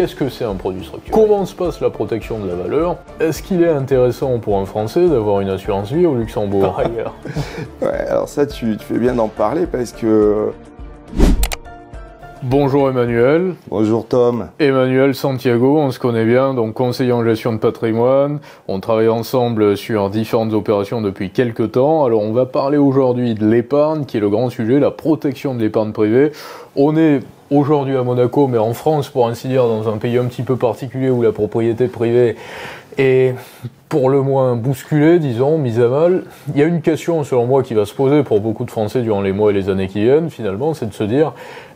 qu'est-ce que c'est un produit structuré? Comment se passe la protection de la valeur? Est-ce qu'il est intéressant pour un Français d'avoir une assurance vie au Luxembourg? Par ailleurs. Ouais, alors ça, tu fais bien d'en parler parce que... Bonjour Emmanuel. Bonjour Tom. Emmanuel Santiago, on se connaît bien, donc conseiller en gestion de patrimoine. On travaille ensemble sur différentes opérations depuis quelques temps. Alors on va parler aujourd'hui de l'épargne, qui est le grand sujet, la protection de l'épargne privée. On est aujourd'hui à Monaco, mais en France, pour ainsi dire, dans un pays un petit peu particulier où la propriété privée est pour le moins bousculée, disons, mise à mal. Il y a une question, selon moi, qui va se poser pour beaucoup de Français durant les mois et les années qui viennent, finalement, c'est de se dire,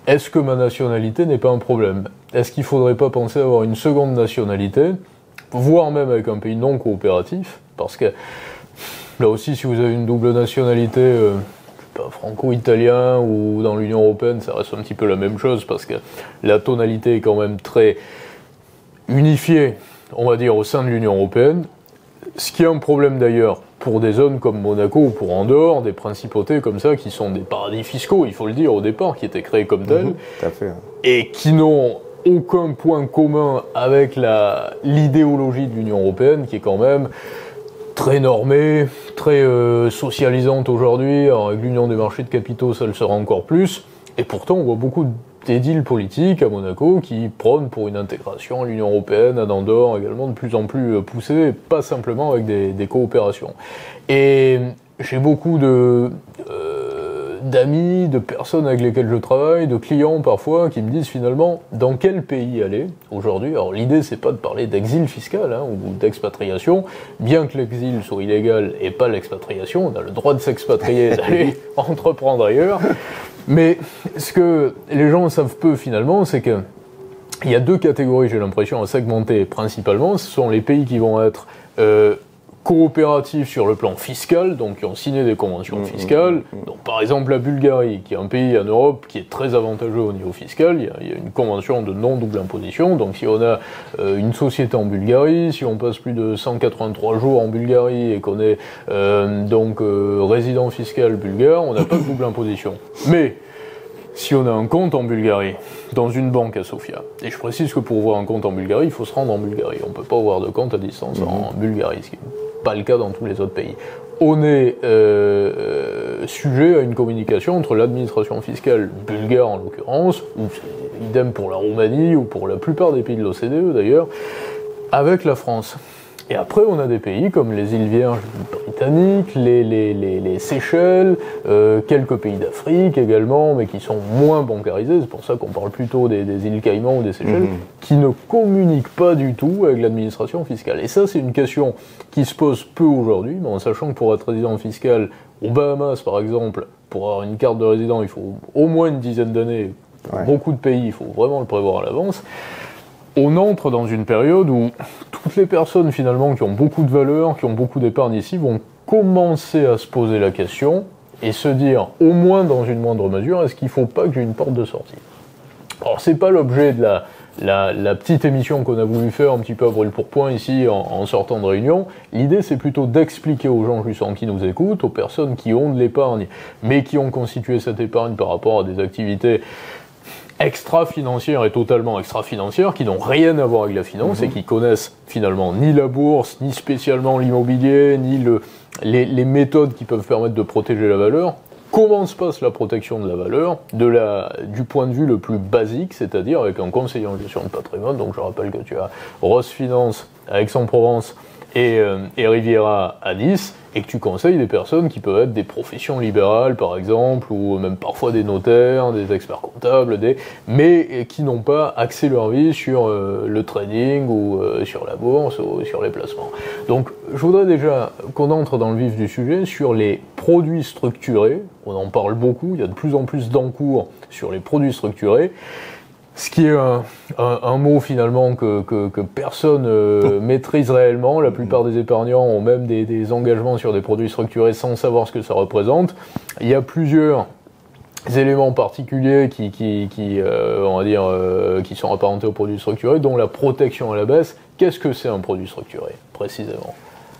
est-ce que ma nationalité n'est pas un problème? Est-ce qu'il ne faudrait pas penser à avoir une seconde nationalité, voire même avec un pays non coopératif? Parce que, là aussi, si vous avez une double nationalité, franco-italien ou dans l'Union Européenne, ça reste un petit peu la même chose, parce que la tonalité est quand même très unifiée, on va dire, au sein de l'Union Européenne. Ce qui est un problème d'ailleurs pour des zones comme Monaco ou pour Andorre, des principautés comme ça, qui sont des paradis fiscaux, il faut le dire au départ, qui étaient créés comme tels, tout à fait. Et qui n'ont aucun point commun avec l'idéologie de l'Union Européenne, qui est quand même très normée, très socialisante aujourd'hui. Avec l'Union des marchés de capitaux, ça le sera encore plus. Et pourtant, on voit beaucoup d'édiles politiques à Monaco qui prônent pour une intégration à l'Union Européenne, à Andorre également, de plus en plus poussée, pas simplement avec des coopérations. Et j'ai beaucoup d'amis, de personnes avec lesquelles je travaille, de clients parfois, qui me disent finalement dans quel pays aller aujourd'hui. Alors l'idée, c'est pas de parler d'exil fiscal ou d'expatriation, bien que l'exil soit illégal et pas l'expatriation, on a le droit de s'expatrier, d'aller entreprendre ailleurs. Mais ce que les gens savent peu finalement, c'est que il y a deux catégories, j'ai l'impression, à segmenter principalement. Ce sont les pays qui vont être coopératifs sur le plan fiscal, donc qui ont signé des conventions fiscales. Donc par exemple la Bulgarie, qui est un pays en Europe qui est très avantageux au niveau fiscal, il y a une convention de non-double imposition, donc si on a une société en Bulgarie, si on passe plus de 183 jours en Bulgarie et qu'on est résident fiscal bulgare, on n'a pas de double imposition. Mais si on a un compte en Bulgarie, dans une banque à Sofia, et je précise que pour ouvrir un compte en Bulgarie, il faut se rendre en Bulgarie, on ne peut pas ouvrir de compte à distance en Bulgarie, ce qui n'est pas le cas dans tous les autres pays. On est sujet à une communication entre l'administration fiscale bulgare en l'occurrence, ou c'est idem pour la Roumanie, ou pour la plupart des pays de l'OCDE d'ailleurs, avec la France. Et après, on a des pays comme les îles Vierges britanniques, les Seychelles, quelques pays d'Afrique également, mais qui sont moins bancarisés. C'est pour ça qu'on parle plutôt des îles Caïmans ou des Seychelles, qui ne communiquent pas du tout avec l'administration fiscale. Et ça, c'est une question qui se pose peu aujourd'hui, mais en sachant que pour être résident fiscal aux Bahamas, par exemple, pour avoir une carte de résident, il faut au moins une dizaine d'années. Pour beaucoup de pays, il faut vraiment le prévoir à l'avance. On entre dans une période où toutes les personnes finalement qui ont beaucoup de valeur, qui ont beaucoup d'épargne ici, vont commencer à se poser la question et se dire, au moins dans une moindre mesure, est-ce qu'il ne faut pas que j'ai une porte de sortie? Alors c'est pas l'objet de la petite émission qu'on a voulu faire un petit peu à brûle-pourpoint ici en sortant de réunion. L'idée c'est plutôt d'expliquer aux gens justement qui nous écoutent, aux personnes qui ont de l'épargne, mais qui ont constitué cette épargne par rapport à des activités extra-financières et totalement extra-financières, qui n'ont rien à voir avec la finance et qui connaissent finalement ni la bourse, ni spécialement l'immobilier, ni les méthodes qui peuvent permettre de protéger la valeur. Comment se passe la protection de la valeur du point de vue le plus basique, c'est-à-dire avec un conseiller en gestion de patrimoine. Donc je rappelle que tu as Ross Finance à Aix-en-Provence et Riviera à Nice, et que tu conseilles des personnes qui peuvent être des professions libérales par exemple, ou même parfois des notaires, des experts comptables, mais qui n'ont pas axé leur vie sur le trading ou sur la bourse ou sur les placements. Donc je voudrais déjà qu'on entre dans le vif du sujet sur les produits structurés. On en parle beaucoup, il y a de plus en plus d'encours sur les produits structurés. Ce qui est un mot finalement que personne maîtrise réellement. La plupart des épargnants ont même des engagements sur des produits structurés sans savoir ce que ça représente. Il y a plusieurs éléments particuliers on va dire, qui sont apparentés aux produits structurés, dont la protection à la baisse. Qu'est-ce que c'est un produit structuré, précisément ?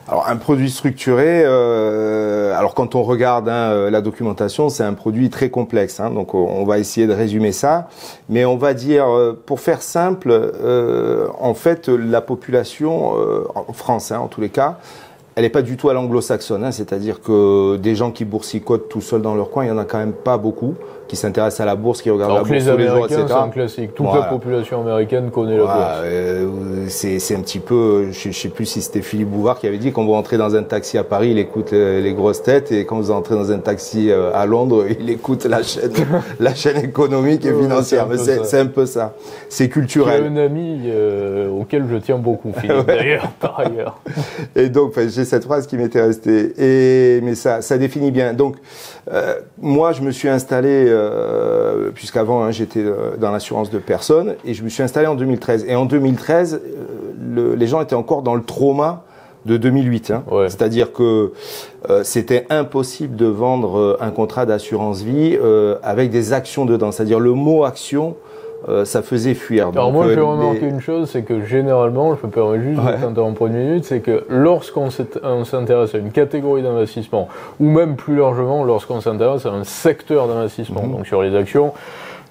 Alors un produit structuré, alors quand on regarde la documentation, c'est un produit très complexe, donc on va essayer de résumer ça, mais on va dire, pour faire simple, en fait la population, en France en tous les cas, elle n'est pas du tout à l'anglo-saxonne, c'est-à-dire que des gens qui boursicotent tout seuls dans leur coin, il n'y en a quand même pas beaucoup, qui s'intéressent à la bourse, qui regardent alors la bourse tous les jours, etc. C'est un classique. Toute la population américaine connaît la bourse. C'est un petit peu, je ne sais plus si c'était Philippe Bouvard qui avait dit qu'on va entrer dans un taxi à Paris, il écoute les grosses têtes, et quand vous entrez dans un taxi à Londres, il écoute la chaîne économique et financière. C'est un peu ça. C'est culturel. J'ai un ami auquel je tiens beaucoup, Philippe, d'ailleurs, par ailleurs. Et donc, j'ai cette phrase qui m'était restée. Mais ça définit bien. Donc, moi, je me suis installé, puisqu'avant, j'étais dans l'assurance de personnes, et je me suis installé en 2013. Et en 2013, les gens étaient encore dans le trauma de 2008. C'est-à-dire que c'était impossible de vendre un contrat d'assurance vie avec des actions dedans. C'est-à-dire le mot action, ça faisait fuir. Alors moi, j'ai remarqué une chose, c'est que généralement, je me permets juste de t'interrompre une minute, c'est que lorsqu'on s'intéresse à une catégorie d'investissement, ou même plus largement, lorsqu'on s'intéresse à un secteur d'investissement, donc sur les actions,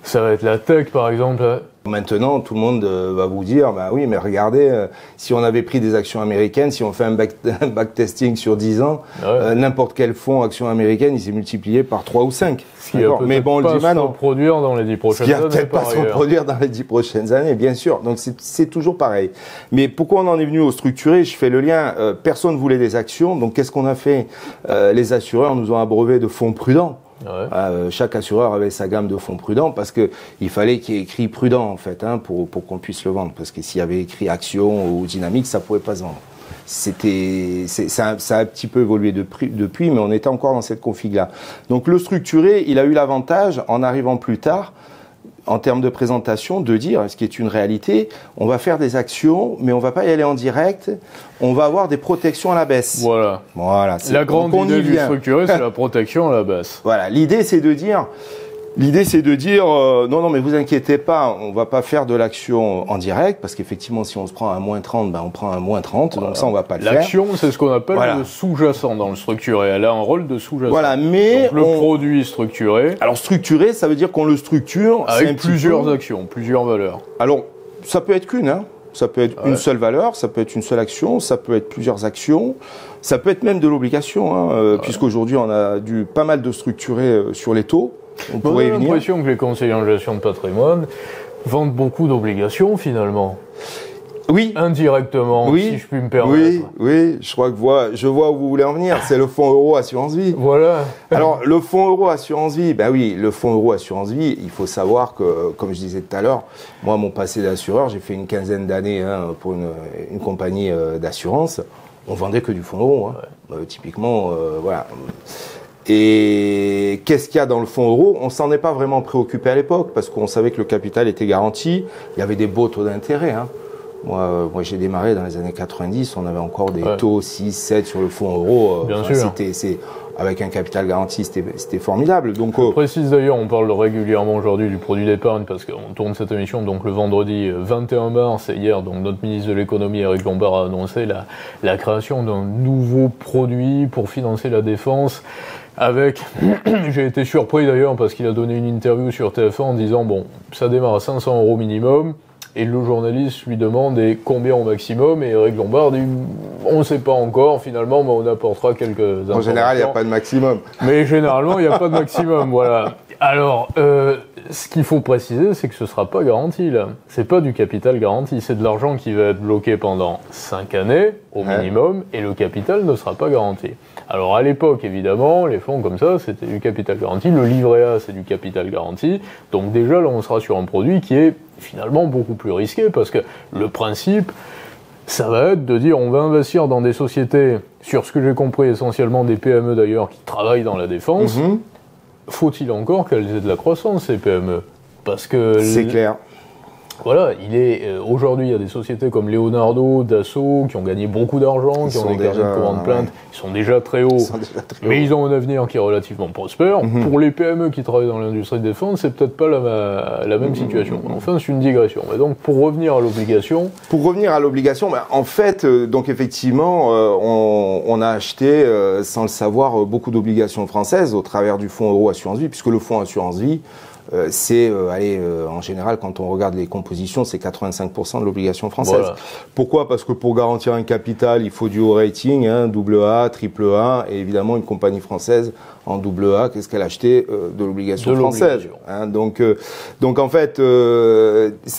ça va être la tech par exemple. Maintenant, tout le monde va vous dire, bah oui, mais regardez, si on avait pris des actions américaines, si on fait un backtesting sur 10 ans, n'importe quel fonds actions américaines, il s'est multiplié par 3 ou 5. Mais bon, on le dit maintenant. Produire dans les 10 prochaines années. Ce qui va peut-être pas se reproduire dans les 10 prochaines années, bien sûr. Donc c'est toujours pareil. Mais pourquoi on en est venu au structuré? Je fais le lien. Personne voulait des actions. Donc qu'est-ce qu'on a fait? Les assureurs nous ont abreuvé de fonds prudents. Chaque assureur avait sa gamme de fonds prudents parce que il fallait qu'il y ait écrit prudent en fait pour qu'on puisse le vendre, parce que s'il y avait écrit action ou dynamique, ça pouvait pas se vendre. Ça a un petit peu évolué depuis, mais on était encore dans cette config là. Donc le structuré, il a eu l'avantage, en arrivant plus tard, en termes de présentation, de dire, ce qui est une réalité, on va faire des actions, mais on va pas y aller en direct, on va avoir des protections à la baisse. Voilà. La grande idée du structuré, c'est la protection à la baisse. Voilà. L'idée, c'est de dire, non, mais vous inquiétez pas, on va pas faire de l'action en direct, parce qu'effectivement, si on se prend un moins 30, on prend un moins 30, donc ça, on va pas le faire. L'action, c'est ce qu'on appelle le sous-jacent dans le structuré. Elle a un rôle de sous-jacent. Voilà, mais donc, le produit structuré. Alors, structuré, ça veut dire qu'on le structure avec plusieurs actions, plusieurs valeurs. Alors, ça peut être qu'une, Ça peut être une seule valeur, ça peut être une seule action, ça peut être plusieurs actions, ça peut être même de l'obligation, puisqu'aujourd'hui, on a pas mal de structurés sur les taux. On a l'impression que les conseillers en gestion de patrimoine vendent beaucoup d'obligations finalement. Oui. Indirectement, si je puis me permettre. Oui, je vois où vous voulez en venir. C'est le fonds euro assurance vie. Voilà. Alors, le fonds euro assurance vie, le fonds euro assurance vie, il faut savoir que, comme je disais tout à l'heure, moi, mon passé d'assureur, j'ai fait une quinzaine d'années pour une compagnie d'assurance. On vendait que du fonds euro. Typiquement, voilà. Et qu'est-ce qu'il y a dans le fonds euro? On s'en est pas vraiment préoccupé à l'époque parce qu'on savait que le capital était garanti. Il y avait des beaux taux d'intérêt. Moi, j'ai démarré dans les années 90. On avait encore des taux 6, 7 sur le fonds euro. Bien sûr. Avec un capital garanti, c'était formidable. Donc, je précise d'ailleurs, on parle régulièrement aujourd'hui du produit d'épargne parce qu'on tourne cette émission donc le vendredi 21 mars. Et hier, donc notre ministre de l'économie, Éric Lombard, a annoncé la création d'un nouveau produit pour financer la défense. J'ai été surpris d'ailleurs parce qu'il a donné une interview sur TF1 en disant ça démarre à 500 € minimum, et le journaliste lui demande combien au maximum, et Éric Lombard dit on ne sait pas encore finalement, mais on apportera quelques informations. En général, il n'y a pas de maximum. Mais généralement, il n'y a pas de maximum, voilà. Alors, ce qu'il faut préciser, c'est que ce ne sera pas garanti là. C'est pas du capital garanti, c'est de l'argent qui va être bloqué pendant 5 années au minimum, et le capital ne sera pas garanti. Alors à l'époque, évidemment, les fonds comme ça, c'était du capital garanti. Le livret A, c'est du capital garanti. Donc déjà, là, on sera sur un produit qui est finalement beaucoup plus risqué, parce que le principe, ça va être de dire on va investir dans des sociétés, sur ce que j'ai compris, essentiellement des PME d'ailleurs, qui travaillent dans la défense. Faut-il encore qu'elles aient de la croissance, ces PME? Parce que c'est clair. voilà, aujourd'hui, il y a des sociétés comme Leonardo, Dassault, qui ont gagné beaucoup d'argent, qui ont des carnets de courant de plainte, ils sont déjà très hauts, mais ils ont un avenir qui est relativement prospère. Pour les PME qui travaillent dans l'industrie de défense, c'est peut-être pas la même situation. Enfin, c'est une digression. Mais donc, pour revenir à l'obligation... En fait, donc effectivement, on a acheté, sans le savoir, beaucoup d'obligations françaises au travers du fonds Euro Assurance Vie, puisque le fonds Assurance Vie, c'est, en général, quand on regarde les compositions, c'est 85% de l'obligation française. Voilà. Pourquoi? Parce que pour garantir un capital, il faut du haut rating, AA, AAA, et évidemment une compagnie française en AA, qu'est-ce qu'elle a acheté de l'obligation française. Donc en fait,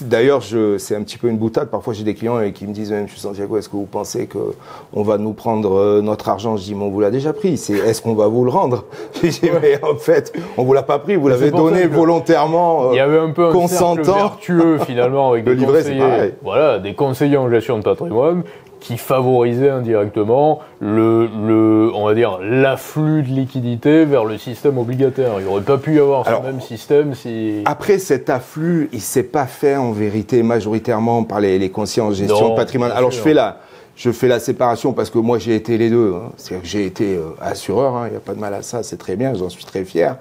d'ailleurs, c'est un petit peu une boutade. Parfois, j'ai des clients qui me disent, Monsieur Santiago, est-ce que vous pensez qu'on va nous prendre notre argent? Je dis, mais on vous l'a déjà pris. Est-ce qu'on va vous le rendre? Je dis, mais en fait, on vous l'a pas pris. Vous l'avez donné volontairement, il y avait un peu un cercle vertueux finalement avec des conseillers, des conseillers en gestion de patrimoine qui favorisaient indirectement on va dire, l'afflux de liquidités vers le système obligataire. Il n'y aurait pas pu y avoir ce même système si... Après, cet afflux, il ne s'est pas fait en vérité majoritairement par les conseillers en gestion de patrimoine. Alors, je fais la séparation parce que moi j'ai été les deux. C'est-à-dire que j'ai été assureur, il n'y a pas de mal à ça, c'est très bien, j'en suis très fier.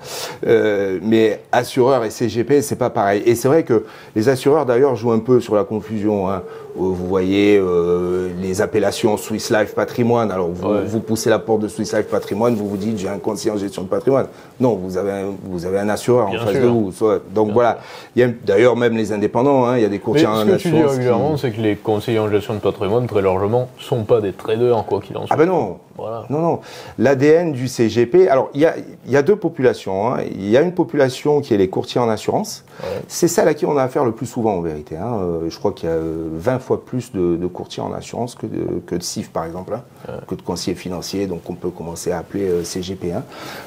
Mais assureur et CGP, c'est pas pareil. Et c'est vrai que les assureurs d'ailleurs jouent un peu sur la confusion. Vous voyez les appellations Swiss Life Patrimoine. Alors vous poussez la porte de Swiss Life Patrimoine, vous vous dites j'ai un conseiller en gestion de patrimoine. Non, vous avez un assureur en face de vous. Donc voilà. Il y a d'ailleurs même les indépendants, il y a des courtiers en assurance. Ce que tu dis régulièrement, c'est que les conseillers en gestion de patrimoine, très largement, sont pas des traders, quoi qu'il en soit. Ah ben non. Voilà. Non. L'ADN du CGP, alors il y a deux populations. Il y a une population qui est les courtiers en assurance. C'est celle à qui on a affaire le plus souvent en vérité. Je crois qu'il y a 20 fois plus de courtiers en assurance que de CIF par exemple, que de conseillers financiers, donc on peut commencer à appeler CGP.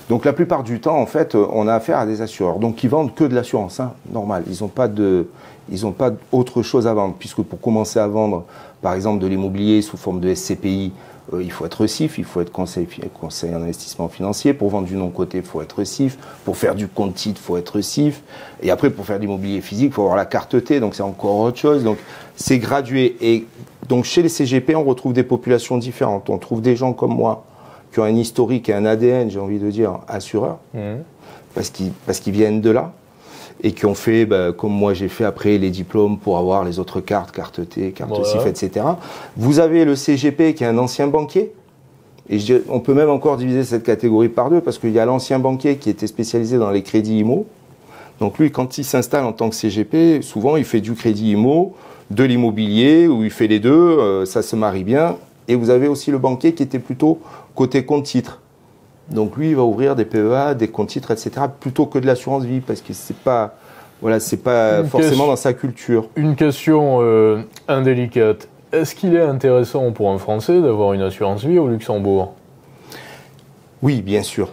Donc la plupart du temps, en fait, on a affaire à des assureurs, donc qui vendent que de l'assurance, normal. Ils n'ont pas autre chose à vendre, puisque pour commencer à vendre, par exemple, de l'immobilier sous forme de SCPI, il faut être CIF, il faut être conseiller en investissement financier. Pour vendre du non-coté, il faut être CIF. Pour faire du compte titre, il faut être CIF. Et après, pour faire de l'immobilier physique, il faut avoir la carte T, donc c'est encore autre chose. Donc c'est gradué. Et donc chez les CGP, on retrouve des populations différentes. On trouve des gens comme moi, qui ont un historique et un ADN, j'ai envie de dire, assureur, parce qu'ils viennent de là. Et qui ont fait, comme moi j'ai fait après, les diplômes pour avoir les autres cartes, carte T, carte CIF, etc. Vous avez le CGP qui est un ancien banquier. Et on peut même encore diviser cette catégorie par deux, parce qu'il y a l'ancien banquier qui était spécialisé dans les crédits IMO. Donc lui, quand il s'installe en tant que CGP, souvent il fait du crédit IMO, de l'immobilier, où il fait les deux, ça se marie bien. Et vous avez aussi le banquier qui était plutôt côté compte titre. Donc lui, il va ouvrir des PEA, des comptes titres, etc., plutôt que de l'assurance vie, parce que c'est pas forcément dans sa culture. Une question indélicate. Est-ce qu'il est intéressant pour un Français d'avoir une assurance vie au Luxembourg? Oui, bien sûr.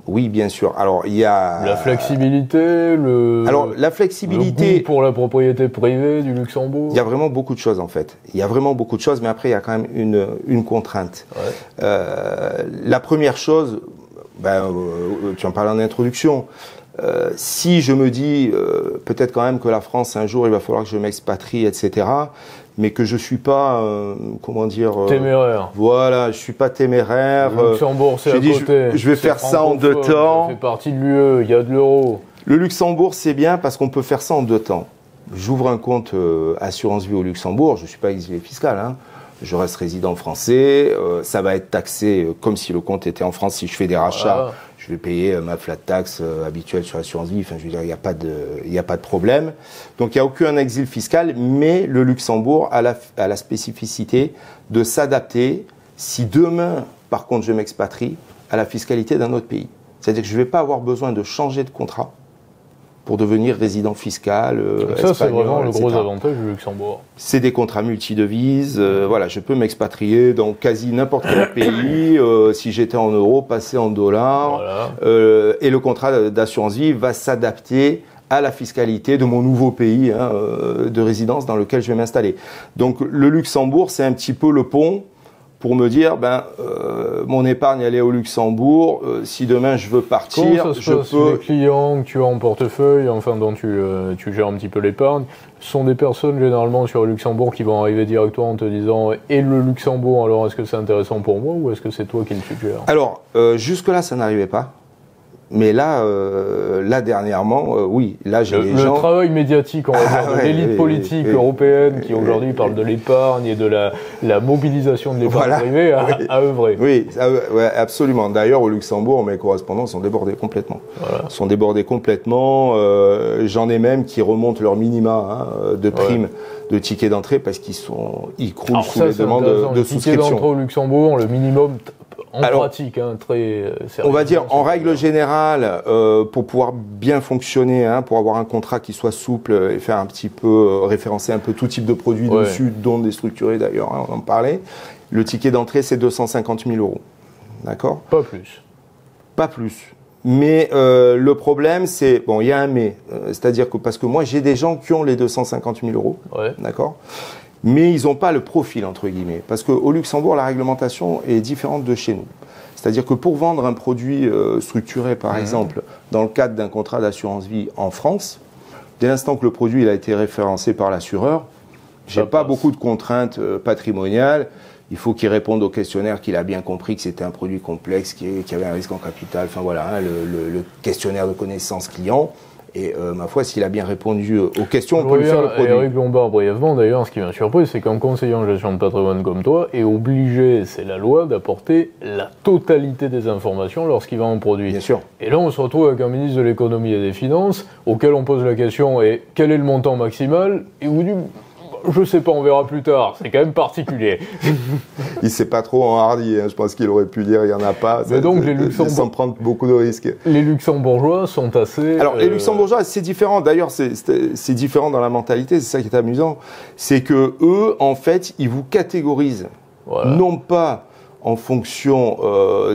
Oui, bien sûr. Alors, il y a... La flexibilité, la flexibilité... le goût pour la propriété privée du Luxembourg. Il y a vraiment beaucoup de choses, en fait. Il y a vraiment beaucoup de choses, mais après, il y a quand même une contrainte. La première chose, tu en parlais en introduction, si je me dis peut-être quand même que la France, un jour, il va falloir que je m'expatrie, etc., mais que je suis pas, téméraire. Voilà, je suis pas téméraire. Le Luxembourg, c'est à côté. Je vais faire ça en 2 temps. Ça fait partie de l'UE, il y a de l'euro. Le Luxembourg, c'est bien parce qu'on peut faire ça en 2 temps. J'ouvre un compte assurance vie au Luxembourg, je suis pas exilé fiscal, je reste résident français, ça va être taxé comme si le compte était en France. Si je fais des rachats, je vais payer ma flat tax habituelle sur l'assurance vie. Enfin, je veux dire, il n'y a pas de problème. Donc, il n'y a aucun exil fiscal, mais le Luxembourg a la spécificité de s'adapter si demain, par contre, je m'expatrie, à la fiscalité d'un autre pays. C'est-à-dire que je ne vais pas avoir besoin de changer de contrat pour devenir résident fiscal. Ça, c'est vraiment le gros avantage du Luxembourg. C'est des contrats multidevises. Je peux m'expatrier dans quasi n'importe quel pays. Si j'étais en euros, passer en dollars. Voilà. Et le contrat d'assurance vie va s'adapter à la fiscalité de mon nouveau pays de résidence dans lequel je vais m'installer. Donc le Luxembourg, c'est un petit peu le pont pour me dire, mon épargne elle est au Luxembourg, si demain je veux partir, comment ça se passe, les clients que tu as en portefeuille, enfin dont tu gères un petit peu l'épargne, sont des personnes généralement sur le Luxembourg qui vont arriver directement en te disant « Et le Luxembourg, alors est-ce que c'est intéressant pour moi ou est-ce que c'est toi qui le suggères ?» Alors, jusque-là, ça n'arrivait pas. Mais là, dernièrement, oui, là j'ai des gens... Le travail médiatique, on va dire, de l'élite politique européenne qui aujourd'hui parle de l'épargne et de la mobilisation de l'épargne privée a œuvré. Oui, ouais, absolument. D'ailleurs, au Luxembourg, mes correspondants sont débordés complètement. Voilà. Sont débordés complètement. J'en ai même qui remontent leur minima de primes de tickets d'entrée parce qu'ils croulent sous les demandes de souscription. Le ticket d'entrée au Luxembourg, le minimum... pratique, très sérieux. On va dire, en règle générale, pour pouvoir bien fonctionner, pour avoir un contrat qui soit souple et faire un petit peu, référencer un peu tout type de produits dessus, dont des structurés d'ailleurs, on en parlait, le ticket d'entrée, c'est 250 000 €. D'accord ? Pas plus. Pas plus. Mais le problème, c'est, il y a un mais, c'est-à-dire que, parce que moi, j'ai des gens qui ont les 250 000 €, d'accord ? Mais ils n'ont pas le profil, entre guillemets. Parce qu'au Luxembourg, la réglementation est différente de chez nous. C'est-à-dire que pour vendre un produit structuré, par exemple, dans le cadre d'un contrat d'assurance vie en France, dès l'instant que le produit a été référencé par l'assureur, j'ai pas beaucoup de contraintes patrimoniales. Il faut qu'il réponde au questionnaire, qu'il a bien compris que c'était un produit complexe, qui avait un risque en capital. Enfin voilà, le questionnaire de connaissance client. Et ma foi, s'il a bien répondu aux questions, on peut lui faire le produit. Éric Lombard, brièvement, d'ailleurs, ce qui m'a surpris, c'est qu'un conseiller en gestion de patrimoine comme toi est obligé, c'est la loi, d'apporter la totalité des informations lorsqu'il vend un produit. Bien sûr. Et là, on se retrouve avec un ministre de l'économie et des finances, auquel on pose la question, et quel est le montant maximal ? Et vous dites, je sais pas, on verra plus tard. C'est quand même particulier. Il s'est pas trop enhardi. Je pense qu'il aurait pu dire il y en a pas. Mais donc les Luxembourgeois, sans prendre beaucoup de risques. Les Luxembourgeois sont assez. Alors les Luxembourgeois, c'est différent. D'ailleurs, c'est différent dans la mentalité. C'est ça qui est amusant. C'est que eux, en fait, ils vous catégorisent. Voilà. Non pas en fonction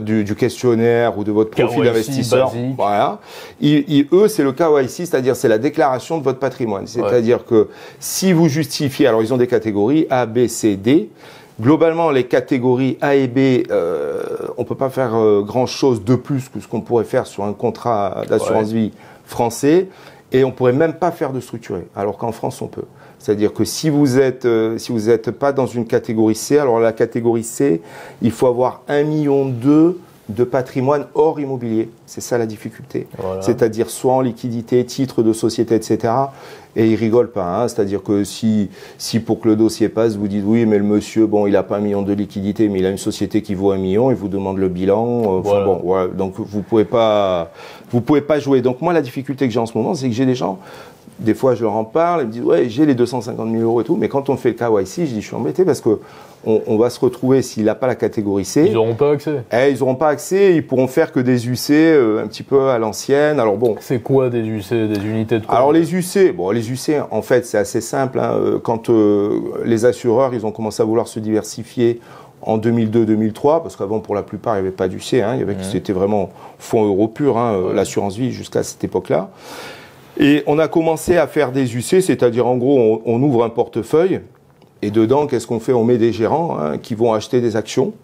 du questionnaire ou de votre profil d'investisseur. Voilà. Eux, c'est le KYC, c'est-à-dire c'est la déclaration de votre patrimoine. C'est-à-dire que si vous justifiez, alors ils ont des catégories A, B, C, D. Globalement, les catégories A et B, on peut pas faire grand-chose de plus que ce qu'on pourrait faire sur un contrat d'assurance vie français, et on pourrait même pas faire de structuré, alors qu'en France on peut. C'est-à-dire que si vous êtes pas dans une catégorie C, alors la catégorie C, il faut avoir 1,2 million de patrimoine hors immobilier. C'est ça la difficulté. Voilà. C'est-à-dire soit en liquidité, titres de société, etc. Et ils rigolent pas. C'est-à-dire que si pour que le dossier passe, vous dites oui, mais le monsieur, bon, il a pas 1 million de liquidité, mais il a une société qui vaut 1 million, il vous demande le bilan. Voilà. Bon, voilà. Donc vous pouvez pas jouer. Donc moi, la difficulté que j'ai en ce moment, c'est que j'ai des gens. Des fois, je leur en parle, ils me disent « Ouais, j'ai les 250 000 € et tout », mais quand on fait le KYC, je dis « Je suis embêté parce que on va se retrouver, s'il n'a pas la catégorie C… » Ils n'auront pas accès. Ils n'auront pas accès, ils pourront faire que des UC un petit peu à l'ancienne. Alors bon… C'est quoi des UC, des unités de compte ? Alors les UC, en fait, c'est assez simple. Quand les assureurs, ils ont commencé à vouloir se diversifier en 2002-2003, parce qu'avant, pour la plupart, il n'y avait pas d'UC. C'était vraiment fonds euro pur, l'assurance vie jusqu'à cette époque-là. Et on a commencé à faire des UC, c'est-à-dire en gros, on ouvre un portefeuille et dedans, qu'est-ce qu'on fait ? On met des gérants qui vont acheter des actions.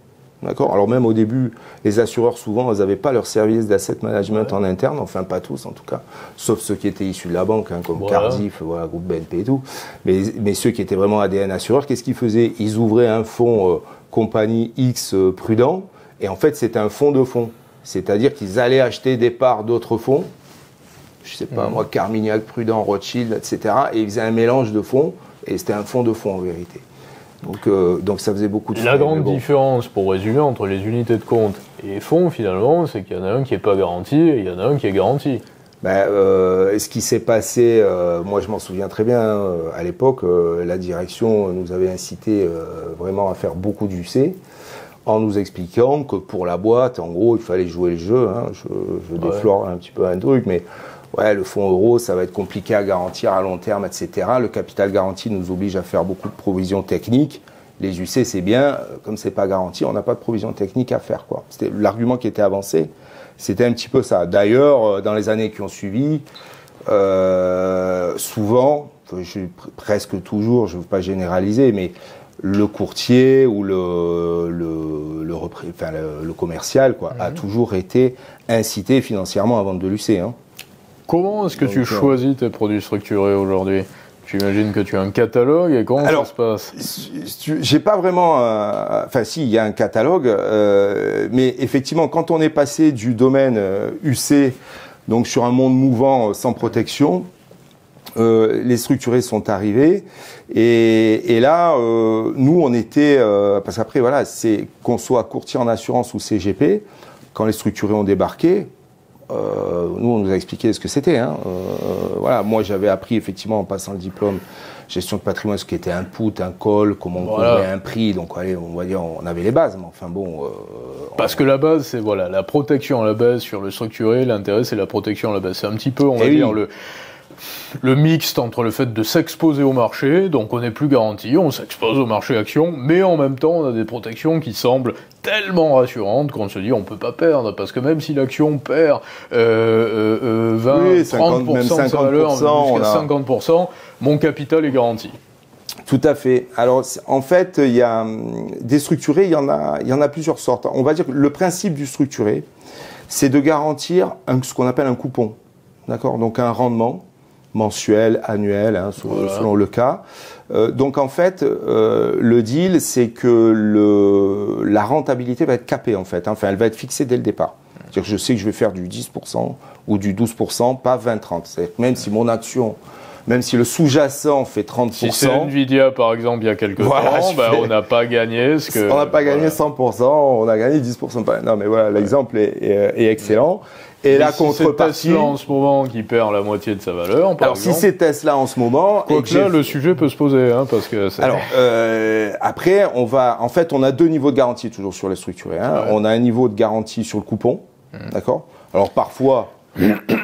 D'accord ? Alors même au début, les assureurs, souvent, ils n'avaient pas leur service d'asset management en interne, enfin pas tous en tout cas, sauf ceux qui étaient issus de la banque, comme Cardiff, groupe BNP et tout. Mais ceux qui étaient vraiment ADN assureurs, qu'est-ce qu'ils faisaient ? Ils ouvraient un fonds compagnie X prudent, et en fait, c'était un fonds de fonds. C'est-à-dire qu'ils allaient acheter des parts d'autres fonds, je sais pas moi, Carmignac, Prudent, Rothschild, etc. Et ils faisaient un mélange de fonds, et c'était un fonds de fonds en vérité. Donc ça faisait beaucoup de fonds. La grande différence, pour résumer, entre les unités de compte et les fonds, finalement, c'est qu'il y en a un qui n'est pas garanti et il y en a un qui est garanti. Ce qui s'est passé, moi je m'en souviens très bien, à l'époque, la direction nous avait incité vraiment à faire beaucoup d'UC, en nous expliquant que pour la boîte, en gros, il fallait jouer le jeu. Je déflore un petit peu un truc, mais le fonds euro, ça va être compliqué à garantir à long terme, etc. Le capital garanti nous oblige à faire beaucoup de provisions techniques. Les UC, c'est bien, comme c'est pas garanti, on n'a pas de provisions techniques à faire, quoi. C'était l'argument qui était avancé. C'était un petit peu ça. D'ailleurs, dans les années qui ont suivi, souvent, presque toujours, je ne veux pas généraliser, mais le courtier ou le commercial quoi, a toujours été incité financièrement à vendre de l'UC. Hein. Comment est-ce que tu choisis tes produits structurés aujourd'hui ? J'imagine que tu as un catalogue et comment ça se passe ? J'ai pas vraiment... Enfin si, il y a un catalogue, mais effectivement, quand on est passé du domaine UC, donc sur un monde mouvant sans protection, les structurés sont arrivés et là, nous on était... parce qu'après, voilà, c'est qu'on soit courtier en assurance ou CGP, quand les structurés ont débarqué, nous, on nous a expliqué ce que c'était. Hein. Voilà, moi, j'avais appris effectivement en passant le diplôme gestion de patrimoine, ce qui était un put, un call, comment on couvrait un prix. Donc, allez, on va dire, on avait les bases. Mais enfin bon. Parce que la base, c'est voilà, la protection à la base sur le structuré. L'intérêt, c'est la protection à la base. C'est un petit peu, on va dire, le mixte entre le fait de s'exposer au marché, donc on n'est plus garanti, on s'expose au marché action, mais en même temps on a des protections qui semblent tellement rassurantes qu'on se dit on peut pas perdre, parce que même si l'action perd 20-30% de sa valeur, jusqu'à 50%, mon capital est garanti. Tout à fait. Alors, en fait, il y a des structurés, il y en a plusieurs sortes. On va dire que le principe du structuré, c'est de garantir ce qu'on appelle un coupon, d'accord ? Donc un rendement mensuel, annuel, hein, selon le cas. Donc en fait, le deal, c'est que la rentabilité va être capée en fait. Hein. Enfin, elle va être fixée dès le départ. C'est-à-dire que je sais que je vais faire du 10% ou du 12%, pas 20-30. C'est-à-dire que même si mon action, même si le sous-jacent fait 30%... Si c'est Nvidia, par exemple, il y a quelques temps, on n'a pas gagné ce que... On n'a pas gagné 100%, on a gagné 10%. Non mais voilà, l'exemple est excellent. Et la contrepartie... Si c'est Tesla en ce moment qui perd la moitié de sa valeur, par exemple... si c'est Tesla en ce moment... Quoique là, le sujet peut se poser, hein, parce que... Alors, après, on a deux niveaux de garantie toujours sur les structurés. Hein. Ouais. On a un niveau de garantie sur le coupon, d'accord ? Alors, parfois,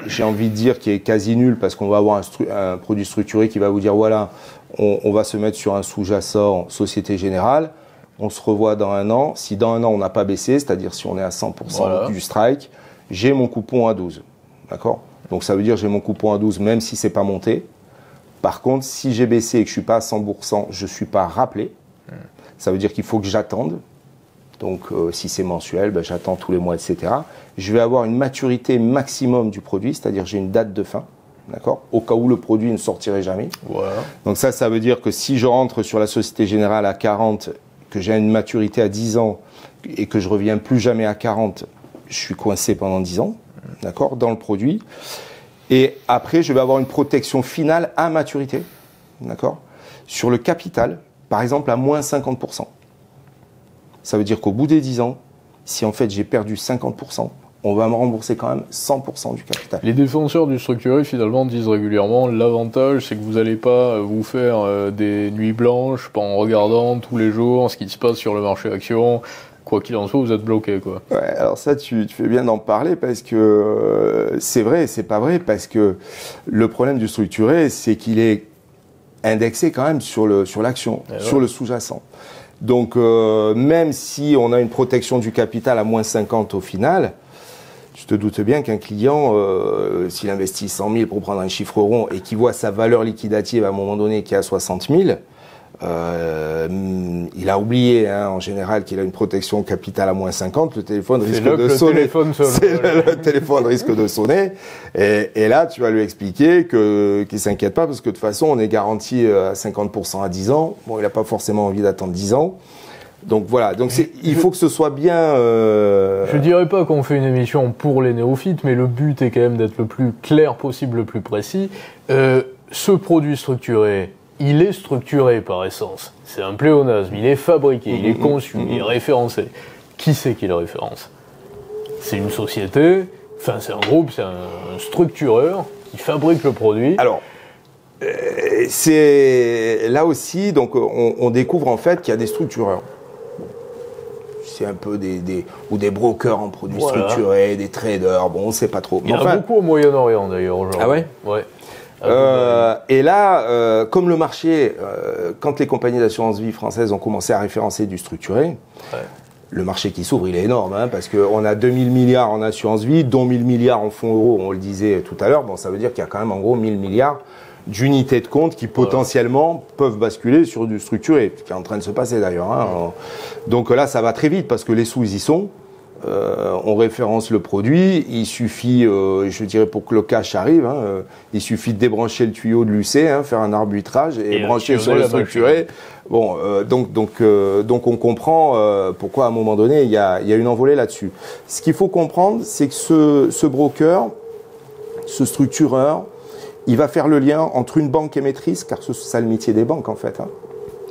j'ai envie de dire qu'il est quasi nul, parce qu'on va avoir un produit structuré qui va vous dire, voilà, on va se mettre sur un sous-jacent Société Générale, on se revoit dans un an. Si dans un an, on n'a pas baissé, c'est-à-dire si on est à 100% du strike... j'ai mon coupon à 12, d'accord ? Donc ça veut dire j'ai mon coupon à 12 même si c'est pas monté. Par contre, si j'ai baissé et que je suis pas à 100%, je suis pas rappelé. Ça veut dire qu'il faut que j'attende. Donc si c'est mensuel, j'attends tous les mois, etc. Je vais avoir une maturité maximum du produit, c'est-à-dire j'ai une date de fin, d'accord ? Au cas où le produit ne sortirait jamais. Voilà. Donc ça veut dire que si je rentre sur la Société Générale à 40, que j'ai une maturité à 10 ans et que je reviens plus jamais à 40, je suis coincé pendant 10 ans, d'accord, dans le produit. Et après, je vais avoir une protection finale à maturité, d'accord, sur le capital, par exemple à moins 50%. Ça veut dire qu'au bout des 10 ans, si en fait j'ai perdu 50%, on va me rembourser quand même 100% du capital. Les défenseurs du structuré, finalement, disent régulièrement, l'avantage, c'est que vous n'allez pas vous faire des nuits blanches en regardant tous les jours ce qui se passe sur le marché action. Quoi qu'il en soit, vous êtes bloqué, quoi. Ouais, alors ça, tu fais bien d'en parler parce que c'est vrai et c'est pas vrai, parce que le problème du structuré, c'est qu'il est indexé quand même sur l'action, sur le sous-jacent. Donc, même si on a une protection du capital à moins 50 au final, tu te doutes bien qu'un client, s'il investit 100 000 pour prendre un chiffre rond et qu'il voit sa valeur liquidative à un moment donné qui est à 60 000, il a oublié en général qu'il a une protection capitale à moins 50, le téléphone risque de sonner. Le téléphone risque de sonner. Et là, tu vas lui expliquer qu'il s'inquiète pas parce que de toute façon, on est garanti à 50% à 10 ans. Bon, il n'a pas forcément envie d'attendre 10 ans. Donc voilà, il faut que ce soit bien... Je dirais pas qu'on fait une émission pour les néophytes, mais le but est quand même d'être le plus clair possible, le plus précis. Ce produit structuré, il est structuré par essence. C'est un pléonasme, il est fabriqué, il est conçu, il est référencé. Qui c'est qui le référence ? C'est une société, enfin c'est un groupe, c'est un structureur qui fabrique le produit. Alors, c'est là aussi, donc on découvre en fait qu'il y a des structureurs. C'est un peu des brokers en produits structurés, des traders, bon on ne sait pas trop. Il y en a beaucoup au Moyen-Orient d'ailleurs aujourd'hui. Ah ouais ? Ouais. Et là, comme le marché, quand les compagnies d'assurance vie françaises ont commencé à référencer du structuré, le marché qui s'ouvre, il est énorme, parce qu'on a 2000 milliards en assurance vie, dont 1000 milliards en fonds euros, on le disait tout à l'heure. Bon, ça veut dire qu'il y a quand même en gros 1000 milliards d'unités de compte qui potentiellement peuvent basculer sur du structuré, ce qui est en train de se passer d'ailleurs. Hein. Donc là, ça va très vite parce que les sous, ils y sont. On référence le produit, il suffit, je dirais pour que le cash arrive, hein, il suffit de débrancher le tuyau de l'UC, hein, faire un arbitrage et brancher sur le structuré. Bon, donc on comprend pourquoi à un moment donné il y a une envolée là-dessus. Ce qu'il faut comprendre, c'est que ce broker, ce structureur, il va faire le lien entre une banque émettrice, car c'est ça le métier des banques en fait. Hein.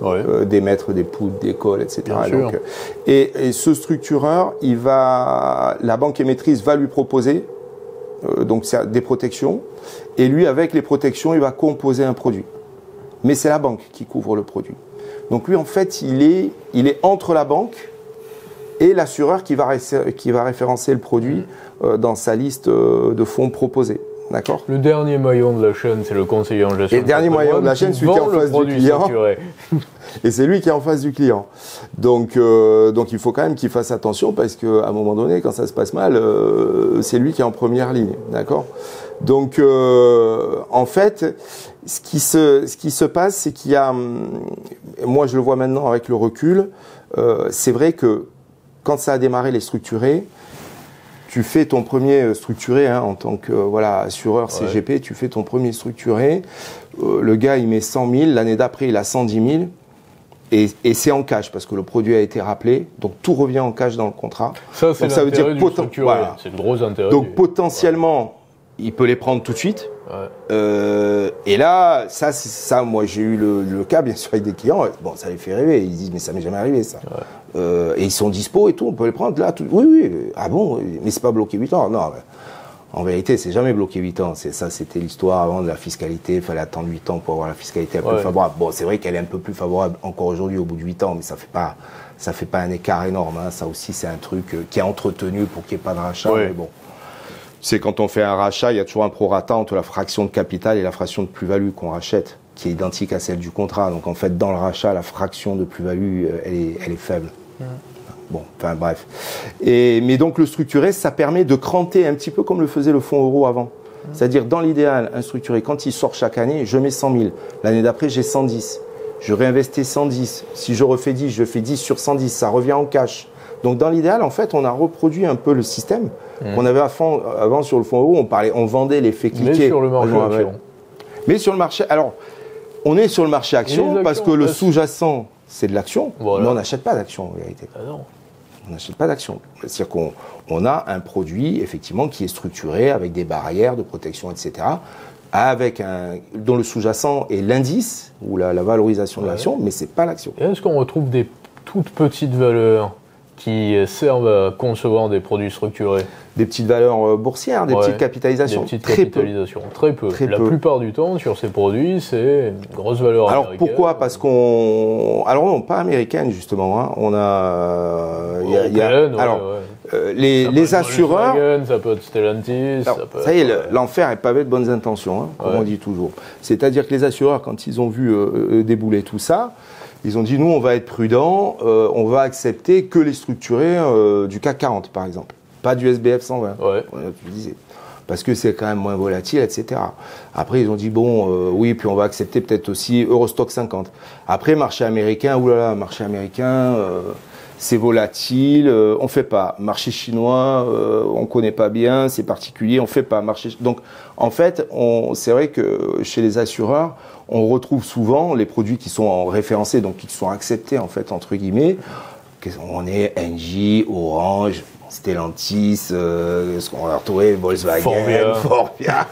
Ouais. D'émettre des poudres, des calls, etc. Donc, et ce structureur, la banque émettrice va lui proposer donc des protections, et lui, avec les protections, il va composer un produit. Mais c'est la banque qui couvre le produit. Donc lui, en fait, il est entre la banque et l'assureur qui va référencer le produit dans sa liste de fonds proposés. D'accord. Le dernier maillon de la chaîne, c'est le conseiller en gestion. Et le dernier maillon de la chaîne, celui qui est en face du client. Et c'est lui qui est en face du client. Donc il faut quand même qu'il fasse attention parce qu'à un moment donné, quand ça se passe mal, c'est lui qui est en première ligne. D'accord. Donc en fait, ce qui se passe, c'est qu'il y a, moi je le vois maintenant avec le recul, c'est vrai que quand ça a démarré les structurés, tu fais ton premier structuré hein, en tant que assureur CGP, tu fais ton premier structuré. Le gars, il met 100 000. L'année d'après, il a 110 000. Et c'est en cash parce que le produit a été rappelé. Donc, tout revient en cash dans le contrat. Ça, c'est l'intérêt du structuré. Voilà. C'est le gros intérêt. Donc, potentiellement, il peut les prendre tout de suite. Ouais. Et là, ça, moi, j'ai eu le cas, bien sûr, avec des clients. Bon, ça les fait rêver. Ils disent, mais ça m'est jamais arrivé, ça. Ouais. Et ils sont dispo et tout, on peut les prendre là. Oui. Ah bon, mais c'est pas bloqué 8 ans. Non, en vérité, c'est jamais bloqué 8 ans. C'était l'histoire avant de la fiscalité. Il fallait attendre 8 ans pour avoir la fiscalité un peu favorable. Bon, c'est vrai qu'elle est un peu plus favorable encore aujourd'hui au bout de 8 ans, mais ça fait pas un écart énorme. Hein. Ça aussi, c'est un truc qui est entretenu pour qu'il n'y ait pas de rachat. Ouais. Mais bon. C'est quand on fait un rachat, il y a toujours un prorata entre la fraction de capital et la fraction de plus-value qu'on rachète, qui est identique à celle du contrat. Donc en fait, dans le rachat, la fraction de plus-value, elle est faible. Bon, enfin bref. Mais donc le structuré, ça permet de cranter un petit peu comme le faisait le fonds euro avant. C'est-à-dire, dans l'idéal, un structuré, quand il sort chaque année, je mets 100 000. L'année d'après, j'ai 110. Je réinvestis 110. Si je refais 10, je fais 10 sur 110. Ça revient en cash. Donc dans l'idéal, en fait, on a reproduit un peu le système qu'on avait avant sur le fonds euro. On vendait l'effet cliquet. Mais sur le marché action. Mais sur le marché... Alors, on est sur le marché action parce que le sous-jacent, c'est de l'action. Voilà. Mais on n'achète pas d'action, en vérité. Ah non. On n'achète pas d'action. C'est-à-dire qu'on a un produit, effectivement, qui est structuré avec des barrières de protection, etc., dont le sous-jacent est l'indice ou la valorisation de l'action, mais c'est pas l'action. Et est-ce qu'on retrouve des toutes petites valeurs qui servent à concevoir des produits structurés? Des petites valeurs boursières, des petites capitalisations. Des petites capitalisations, très peu. La plupart du temps, sur ces produits, c'est une grosse valeur américaine. Alors pourquoi? Parce alors non, pas américaine justement. Hein. On a, les assureurs. Ça peut être Stellantis. Ça y est, l'enfer est pavé de bonnes intentions, hein, comme on dit toujours. C'est-à-dire que les assureurs, quand ils ont vu débouler tout ça, ils ont dit, nous, on va être prudents, on va accepter que les structurés du CAC 40, par exemple. Pas du SBF 120, tu disais. Parce que c'est quand même moins volatile, etc. Après, ils ont dit, oui, puis on va accepter peut-être aussi Eurostock 50. Après, marché américain, marché américain, c'est volatile, on fait pas. Marché chinois, on connaît pas bien, c'est particulier, on fait pas. Donc, en fait, c'est vrai que chez les assureurs, on retrouve souvent les produits qui sont référencés, donc qui sont acceptés, en fait, entre guillemets. On est Engie, Orange, Stellantis, ce qu'on a retrouvé, Volkswagen, Forvia.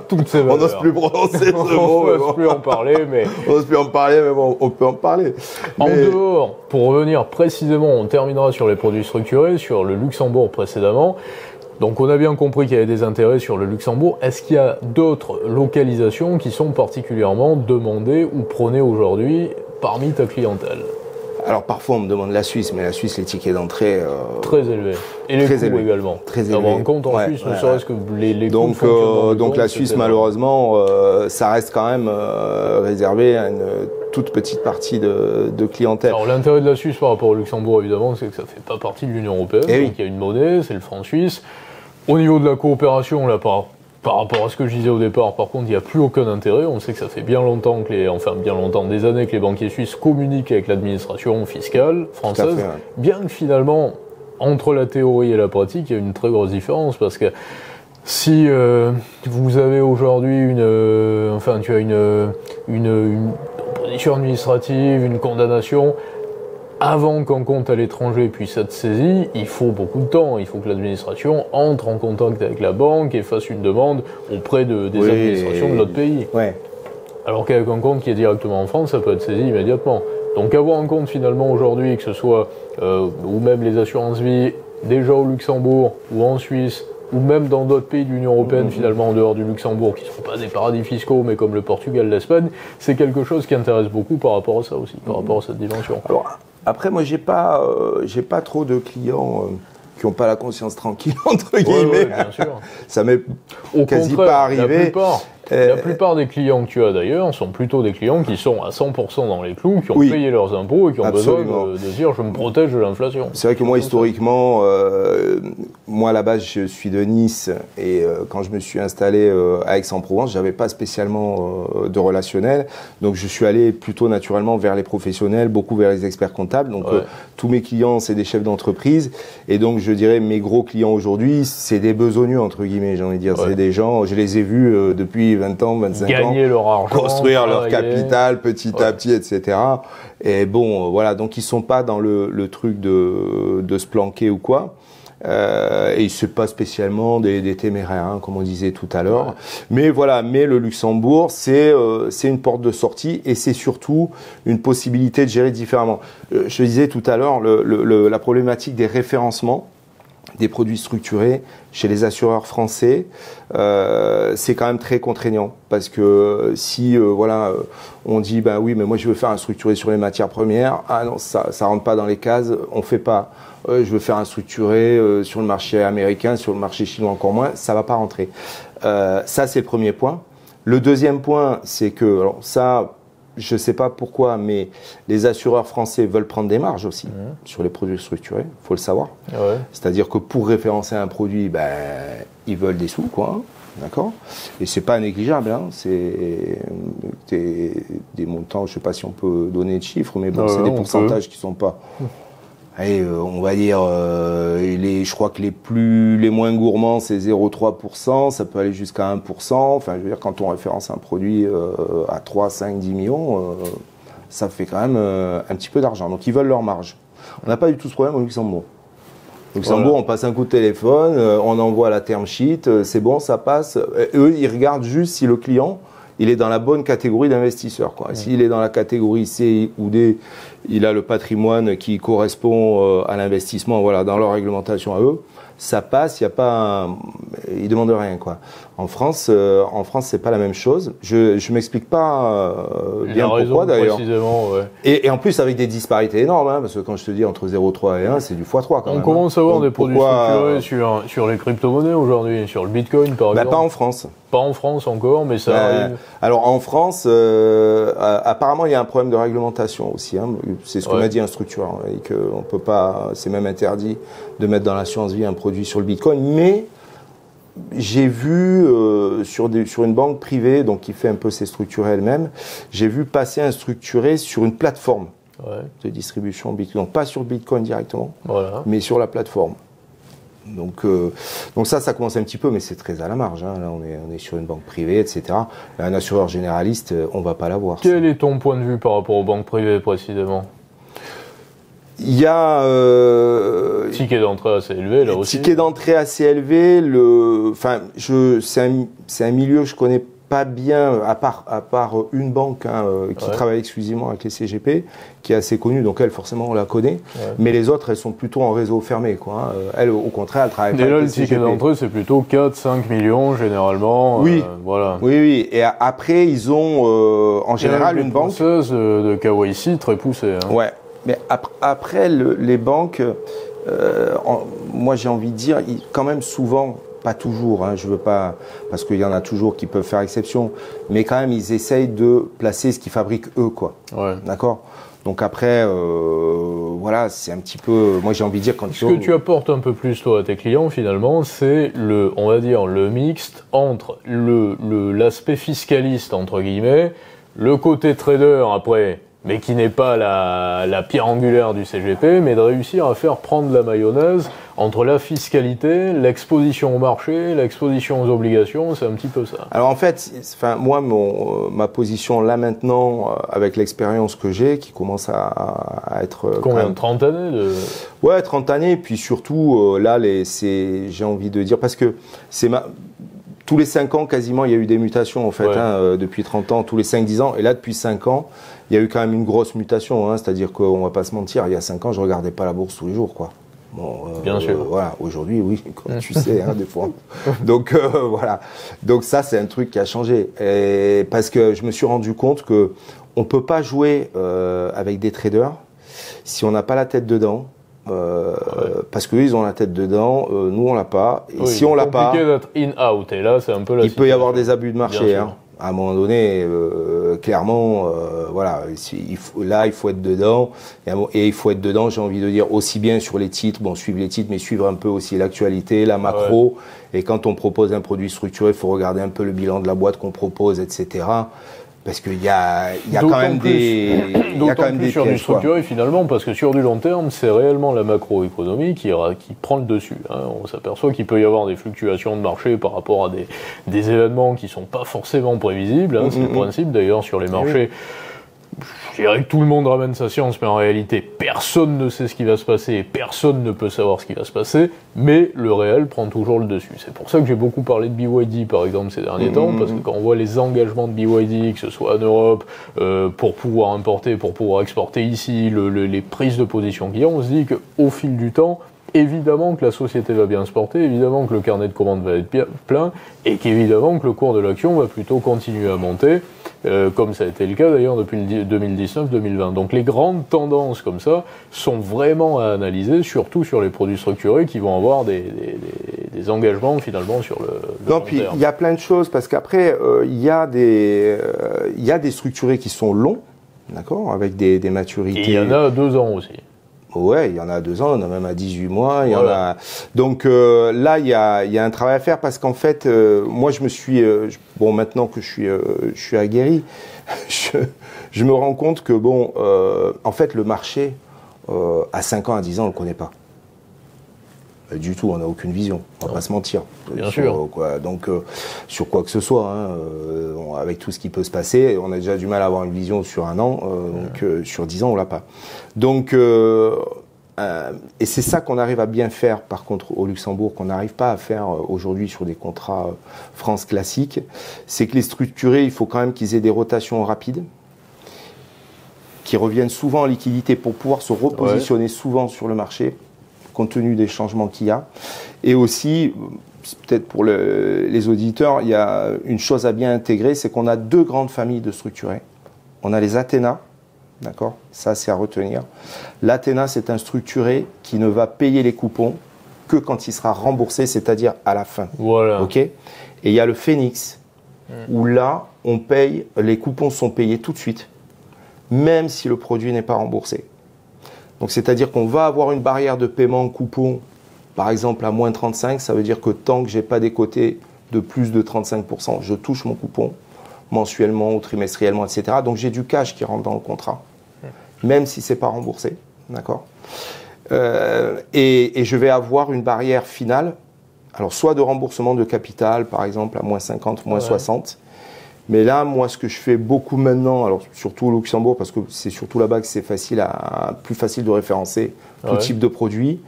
Toutes ces valeurs. On n'ose plus prononcer ce mot. On n'ose plus en parler, mais... On n'ose plus en parler, mais bon, on peut en parler. En dehors, pour revenir précisément, on terminera sur les produits structurés, sur le Luxembourg précédemment. Donc on a bien compris qu'il y avait des intérêts sur le Luxembourg. Est-ce qu'il y a d'autres localisations qui sont particulièrement demandées ou prônées aujourd'hui parmi ta clientèle? Alors parfois on me demande la Suisse, mais la Suisse, les tickets d'entrée... très élevés. Et les coûts également. Très élevés. Avoir un compte en Suisse, ne serait-ce que les donc, coûts donc la Suisse, malheureusement, ça reste quand même réservé à une toute petite partie de clientèle. Alors l'intérêt de la Suisse par rapport au Luxembourg, évidemment, c'est que ça ne fait pas partie de l'Union européenne. Donc il y a une monnaie, c'est le franc suisse. Au niveau de la coopération, là, par rapport à ce que je disais au départ, par contre, il n'y a plus aucun intérêt. On sait que ça fait bien longtemps des années que les banquiers suisses communiquent avec l'administration fiscale française, fait, ouais. bien que finalement, entre la théorie et la pratique, il y a une très grosse différence, parce que si vous avez aujourd'hui une position administrative, une condamnation, avant qu'un compte à l'étranger puisse être saisi, il faut beaucoup de temps. Il faut que l'administration entre en contact avec la banque et fasse une demande auprès des administrations de l'autre pays. Ouais. Alors qu'avec un compte qui est directement en France, ça peut être saisi immédiatement. Donc avoir un compte finalement aujourd'hui, que ce soit, ou même les assurances vie, déjà au Luxembourg ou en Suisse, ou même dans d'autres pays de l'Union européenne, finalement en dehors du Luxembourg, qui ne sont pas des paradis fiscaux, mais comme le Portugal, l'Espagne, c'est quelque chose qui intéresse beaucoup par rapport à ça aussi, par rapport à cette dimension. Alors, après, moi, j'ai pas trop de clients qui n'ont pas la conscience tranquille, entre guillemets. Ouais, bien sûr. Ça m'est quasi contraire, pas arrivé. La plupart des clients que tu as d'ailleurs sont plutôt des clients qui sont à 100% dans les clous, qui ont payé leurs impôts et qui ont absolument besoin de dire je me protège de l'inflation. C'est vrai que moi, historiquement, moi à la base, je suis de Nice et quand je me suis installé à Aix-en-Provence, j'avais pas spécialement de relationnel, donc je suis allé plutôt naturellement vers les professionnels, beaucoup vers les experts comptables. Donc tous mes clients, c'est des chefs d'entreprise et donc je dirais mes gros clients aujourd'hui, c'est des besogneux entre guillemets, j'ai envie de dire. C'est des gens, je les ai vus depuis 20 ans, 25 gagner leur argent, construire leur capital petit à petit, etc. Et bon, voilà, donc ils sont pas dans le truc de se planquer ou quoi. Et c'est pas spécialement des téméraires, hein, comme on disait tout à l'heure. Mais voilà, mais le Luxembourg, c'est une porte de sortie et c'est surtout une possibilité de gérer différemment. Je disais tout à l'heure, la problématique des référencements des produits structurés chez les assureurs français, c'est quand même très contraignant parce que si on dit ben oui mais moi je veux faire un structuré sur les matières premières, ah non ça rentre pas dans les cases, on fait pas. Je veux faire un structuré sur le marché américain, sur le marché chinois encore moins, ça va pas rentrer. Ça c'est le premier point. Le deuxième point c'est que alors ça je ne sais pas pourquoi, mais les assureurs français veulent prendre des marges aussi sur les produits structurés, il faut le savoir. Ouais. C'est-à-dire que pour référencer un produit, ben, ils veulent des sous, quoi. D'accord ? Et c'est pas négligeable, hein. C'est des montants, je ne sais pas si on peut donner de chiffres, mais bon, c'est des pourcentages qui ne sont pas... Allez, on va dire, je crois que les moins gourmands, c'est 0,3%, ça peut aller jusqu'à 1%. Enfin, je veux dire, quand on référence un produit à 3, 5, 10 millions, ça fait quand même un petit peu d'argent. Donc, ils veulent leur marge. On n'a pas du tout ce problème au Luxembourg. Au Luxembourg, on passe un coup de téléphone, on envoie la term sheet, c'est bon, ça passe. Eux, ils regardent juste si le client... il est dans la bonne catégorie d'investisseur, quoi. S'il est dans la catégorie C ou D, il a le patrimoine qui correspond à l'investissement, voilà, dans leur réglementation à eux, ça passe, il y a pas, ils demandent rien, quoi. En France, c'est pas la même chose. Je m'explique pas bien pourquoi d'ailleurs. Ouais. Et en plus avec des disparités énormes, hein, parce que quand je te dis entre 0,3 et 1, c'est du x3 quand même. On commence à avoir des produits structurés sur les crypto-monnaies aujourd'hui, sur le Bitcoin par exemple. Pas en France. Pas en France encore, mais ça arrive. Alors en France, apparemment il y a un problème de réglementation aussi. Hein. C'est ce que m'a dit un structureur, et que on peut pas, c'est même interdit de mettre dans l'assurance vie un produit sur le Bitcoin. Mais j'ai vu sur une banque privée, donc qui fait un peu ses structurés elle-même, j'ai vu passer un structuré sur une plateforme de distribution Bitcoin, donc pas sur Bitcoin directement, mais sur la plateforme. Donc ça commence un petit peu, mais c'est très à la marge. Hein. Là, on est sur une banque privée, etc. Un assureur généraliste, on va pas l'avoir. Quel est ton point de vue par rapport aux banques privées précisément ? Il y a ticket d'entrée assez élevé là aussi. Ticket d'entrée assez élevé. C'est un milieu que je connais pas bien, à part une banque qui travaille exclusivement avec les CGP, qui est assez connue, donc elle forcément on la connaît, mais les autres elles sont plutôt en réseau fermé, quoi. Elle au contraire elle travaille pas avec les CGP. Le ticket d'entrée c'est plutôt 4-5 millions généralement. Oui, voilà. Oui, et après ils ont en général une banque de KYC très poussée. Hein. Ouais, mais après les banques, moi j'ai envie de dire, quand même souvent. Pas toujours, hein, je veux pas, parce qu'il y en a toujours qui peuvent faire exception, mais quand même ils essayent de placer ce qu'ils fabriquent eux, quoi. Ouais. D'accord ? Donc après, voilà, c'est un petit peu, moi j'ai envie de dire quand ce que tu apportes un peu plus toi à tes clients finalement, c'est on va dire le mixte entre l'aspect fiscaliste entre guillemets, le côté trader après, mais qui n'est pas la pierre angulaire du CGP, mais de réussir à faire prendre la mayonnaise entre la fiscalité, l'exposition au marché, l'exposition aux obligations, c'est un petit peu ça. Alors en fait, moi, ma position là maintenant, avec l'expérience que j'ai, qui commence à être... Combien, 30 années Ouais, 30 années, puis surtout, là, j'ai envie de dire, parce que tous les 5 ans, quasiment, il y a eu des mutations, en fait, depuis 30 ans, tous les 5-10 ans, et là, depuis 5 ans, il y a eu quand même une grosse mutation, hein, c'est-à-dire qu'on ne va pas se mentir, il y a 5 ans, je ne regardais pas la bourse tous les jours, quoi. Bon, bien sûr. Voilà, aujourd'hui, oui, comme tu sais, hein, des fois. Donc, voilà. Donc, ça, c'est un truc qui a changé. Et parce que je me suis rendu compte qu'on ne peut pas jouer avec des traders si on n'a pas la tête dedans. Parce qu'eux, ils ont la tête dedans, nous, on l'a pas. Et si on l'a pas. C'est compliqué d'être in-out. Et là, c'est un peu la situation. Peut y avoir des abus de marché, hein. À un moment donné, clairement, voilà, là, il faut être dedans. Et il faut être dedans, j'ai envie de dire, aussi bien sur les titres, bon, suivre les titres, mais suivre un peu aussi l'actualité, la macro. Et quand on propose un produit structuré, il faut regarder un peu le bilan de la boîte qu'on propose, etc. Parce qu'il y a quand même des sur du structuré finalement, parce que sur du long terme, c'est réellement la macroéconomie qui prend le dessus. Hein. On s'aperçoit qu'il peut y avoir des fluctuations de marché par rapport à des événements qui ne sont pas forcément prévisibles. Hein. C'est le principe d'ailleurs sur les marchés. Je dirais que tout le monde ramène sa science, mais en réalité, personne ne sait ce qui va se passer, personne ne peut savoir ce qui va se passer, mais le réel prend toujours le dessus. C'est pour ça que j'ai beaucoup parlé de BYD, par exemple, ces derniers temps, parce que quand on voit les engagements de BYD, que ce soit en Europe, pour pouvoir importer, pour pouvoir exporter ici, les prises de position qu'il y a, on se dit qu'au fil du temps, évidemment que la société va bien se porter, évidemment que le carnet de commandes va être plein, et qu'évidemment que le cours de l'action va plutôt continuer à monter, comme ça a été le cas d'ailleurs depuis 2019-2020. Donc les grandes tendances comme ça sont vraiment à analyser, surtout sur les produits structurés qui vont avoir des engagements finalement sur le non, puis il y a plein de choses, parce qu'après, il y a des structurés qui sont longs, d'accord, avec des maturités. Et il y en a à 2 ans aussi. Ouais, il y en a à 2 ans, il y en a même à 18 mois, il y en a. Donc là, il y a un travail à faire, parce qu'en fait, moi, je me suis, bon, maintenant que je suis aguerri, je me rends compte que bon, en fait, le marché à 5 ans, à 10 ans, on le connaît pas. Du tout, on n'a aucune vision, on va pas se mentir. Bien sûr. Donc, sur quoi que ce soit, hein, avec tout ce qui peut se passer, on a déjà du mal à avoir une vision sur 1 an, donc sur 10 ans, on l'a pas. Donc, et c'est ça qu'on arrive à bien faire, par contre, au Luxembourg, qu'on n'arrive pas à faire aujourd'hui sur des contrats France classiques, c'est que les structurés, il faut quand même qu'ils aient des rotations rapides, qui reviennent souvent en liquidité pour pouvoir se repositionner souvent sur le marché, compte tenu des changements qu'il y a. Et aussi, peut-être pour les auditeurs, il y a une chose à bien intégrer, c'est qu'on a 2 grandes familles de structurés. On a les Athéna, d'accord ? Ça, c'est à retenir. L'Athéna, c'est un structuré qui ne va payer les coupons que quand il sera remboursé, c'est-à-dire à la fin. Voilà. OK ? Et il y a le Phoenix, où là, les coupons sont payés tout de suite, même si le produit n'est pas remboursé. Donc, c'est-à-dire qu'on va avoir une barrière de paiement coupon, par exemple à moins 35, ça veut dire que tant que je n'ai pas décoté de plus de 35%, je touche mon coupon mensuellement ou trimestriellement, etc. Donc, j'ai du cash qui rentre dans le contrat, même si ce n'est pas remboursé. D'accord ? Et je vais avoir une barrière finale, alors soit de remboursement de capital, par exemple à moins 50, moins 60. Mais là, moi, ce que je fais beaucoup maintenant, alors surtout au Luxembourg, parce que c'est surtout là-bas que c'est plus facile de référencer tout type de produit,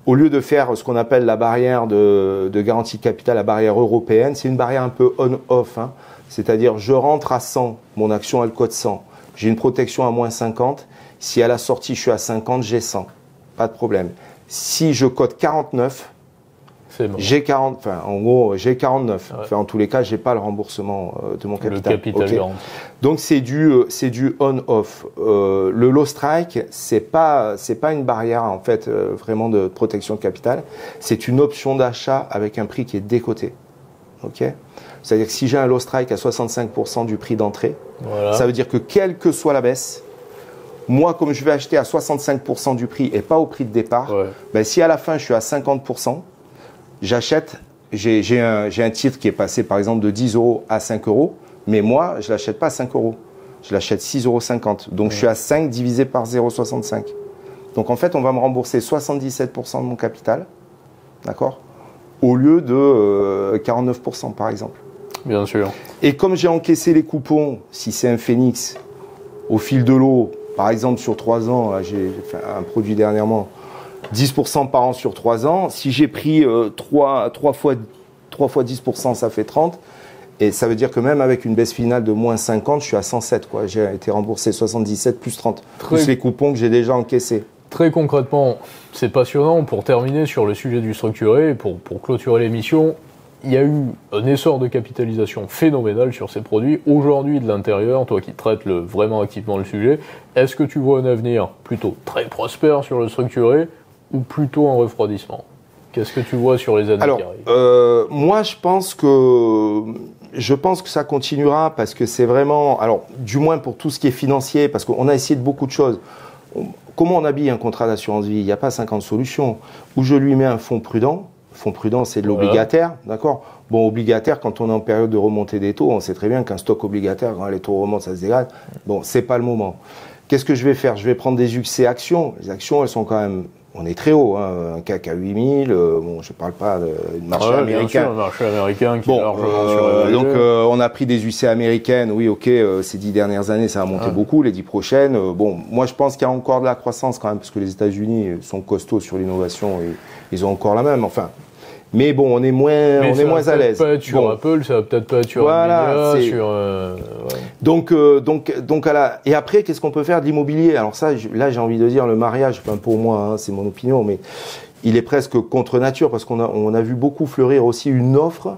au lieu de faire ce qu'on appelle la barrière de garantie de capital, la barrière européenne, c'est une barrière un peu on-off. Hein. C'est-à-dire, je rentre à 100, mon action, elle cote 100. J'ai une protection à moins 50. Si à la sortie, je suis à 50, j'ai 100. Pas de problème. Si je cote 49, bon. J'ai 49. Ouais. Enfin, en tous les cas, j'ai pas le remboursement de mon capital. Le capital garanti. Donc c'est du on/off. Le low strike, c'est pas une barrière en fait vraiment de protection de capital. C'est une option d'achat avec un prix qui est décoté. Ok. C'est-à-dire que si j'ai un low strike à 65% du prix d'entrée, ça veut dire que quelle que soit la baisse, Moi, comme je vais acheter à 65% du prix et pas au prix de départ, ben, si à la fin je suis à 50%, j'achète, j'ai un titre qui est passé par exemple de 10 € à 5 €, mais moi, je ne l'achète pas à 5 €. Je l'achète 6,50 €. Donc je suis à 5 divisé par 0,65. Donc en fait, on va me rembourser 77% de mon capital, d'accord, au lieu de 49% par exemple. Bien sûr. Et comme j'ai encaissé les coupons, si c'est un Phoenix, au fil de l'eau, par exemple sur 3 ans, j'ai fait un produit dernièrement, 10% par an sur 3 ans, si j'ai pris 3 fois 10%, ça fait 30. Et ça veut dire que même avec une baisse finale de moins 50, je suis à 107. J'ai été remboursé 77 plus 30, plus les coupons que j'ai déjà encaissés. Très concrètement, c'est passionnant. Pour terminer sur le sujet du structuré, pour clôturer l'émission, il y a eu un essor de capitalisation phénoménal sur ces produits. Aujourd'hui, de l'intérieur, toi qui traites vraiment activement le sujet, est-ce que tu vois un avenir plutôt très prospère sur le structuré ou plutôt un refroidissement? Qu'est-ce que tu vois sur les années qui arrivent? Moi, je pense que ça continuera parce que c'est vraiment, alors du moins pour tout ce qui est financier, parce qu'on a essayé de beaucoup de choses. Comment on habille un contrat d'assurance vie? Il n'y a pas 50 solutions. Où je lui mets un fonds prudent. Fonds prudent, c'est de l'obligataire, d'accord? Bon, obligataire, quand on est en période de remontée des taux, on sait très bien qu'un stock obligataire, quand les taux remontent, ça se dégrade. Bon, c'est pas le moment. Qu'est-ce que je vais faire? Je vais prendre des UXC actions. Les actions, elles sont quand même... On est très haut, hein, un CAC à 8000, bon, je ne parle pas du marché américain. Bien sûr, le marché américain qui est largement surévalué. Donc, on a pris des UC américaines, oui, ok, ces 10 dernières années, ça a monté beaucoup, les 10 prochaines. Bon, moi, je pense qu'il y a encore de la croissance quand même, parce que les États-Unis sont costauds sur l'innovation et ils ont encore la même, enfin. Mais bon, on est moins à l'aise. Ça va peut-être pas être sur Apple, ça va peut-être pas être sur Nvidia, sur... Donc et après, qu'est-ce qu'on peut faire de l'immobilier? Alors ça, là, j'ai envie de dire, le mariage, enfin pour moi, hein, c'est mon opinion, mais il est presque contre nature, parce qu'on a vu beaucoup fleurir aussi une offre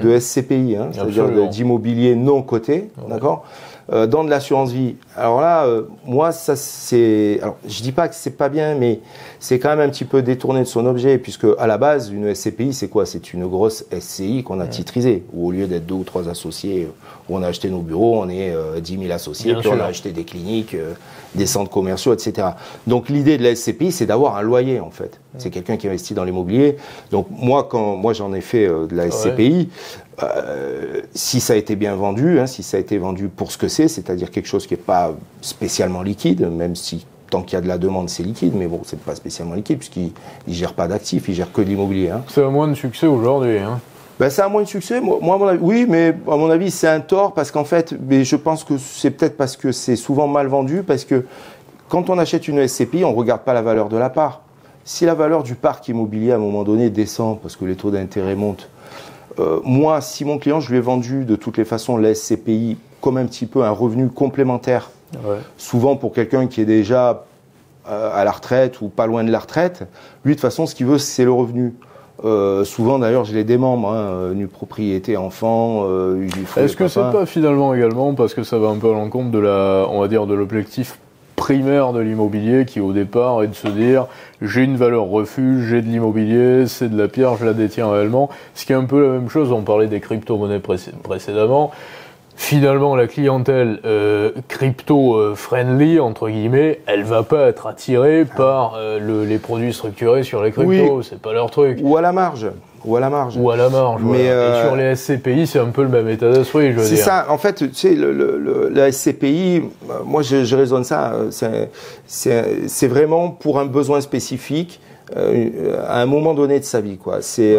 de SCPI, hein, c'est-à-dire d'immobilier non coté, d'accord, dans de l'assurance vie. Alors là, moi, ça c'est... Alors, je dis pas que c'est pas bien, mais c'est quand même un petit peu détourné de son objet, puisque à la base, une SCPI, c'est quoi? C'est une grosse SCI qu'on a titrisée, où au lieu d'être 2 ou 3 associés, où on a acheté nos bureaux, on est 10 000 associés, puis on a acheté des cliniques, des centres commerciaux, etc. Donc l'idée de la SCPI, c'est d'avoir un loyer, en fait. C'est quelqu'un qui investit dans l'immobilier. Donc moi, quand j'en ai fait de la SCPI, si ça a été bien vendu, hein, si ça a été vendu pour ce que c'est-à-dire quelque chose qui n'est pas spécialement liquide, même si tant qu'il y a de la demande, c'est liquide, mais bon, c'est pas spécialement liquide puisqu'il ne gère pas d'actifs, il gère que de l'immobilier. Hein. C'est à moins de succès aujourd'hui. Hein. Ben, ça a moins de succès. Moi, à mon avis, oui, mais à mon avis, c'est un tort parce qu'en fait, mais je pense que c'est peut-être parce que c'est souvent mal vendu, parce que quand on achète une SCPI, on ne regarde pas la valeur de la part. Si la valeur du parc immobilier à un moment donné descend parce que les taux d'intérêt montent, moi, si mon client, je lui ai vendu de toutes les façons la SCPI comme un petit peu un revenu complémentaire, souvent pour quelqu'un qui est déjà à la retraite ou pas loin de la retraite, lui, de toute façon, ce qu'il veut, c'est le revenu. Souvent, d'ailleurs, je les démembre, hein, nue propriété, enfant, Est-ce que c'est pas finalement également, parce que ça va un peu à l'encontre de on va dire, de l'objectif primaire de l'immobilier qui au départ est de se dire j'ai une valeur refuge, j'ai de l'immobilier, c'est de la pierre, je la détiens réellement, ce qui est un peu la même chose, on parlait des crypto-monnaies précédemment. Finalement, la clientèle crypto-friendly, entre guillemets, elle va pas être attirée par les produits structurés sur les cryptos, c'est pas leur truc. Ou à la marge. Ou à la marge. Mais et sur les SCPI, c'est un peu le même état d'esprit, je veux dire. C'est ça. En fait, tu sais, la SCPI, moi, je raisonne ça. C'est vraiment pour un besoin spécifique. À un moment donné de sa vie, quoi. C'est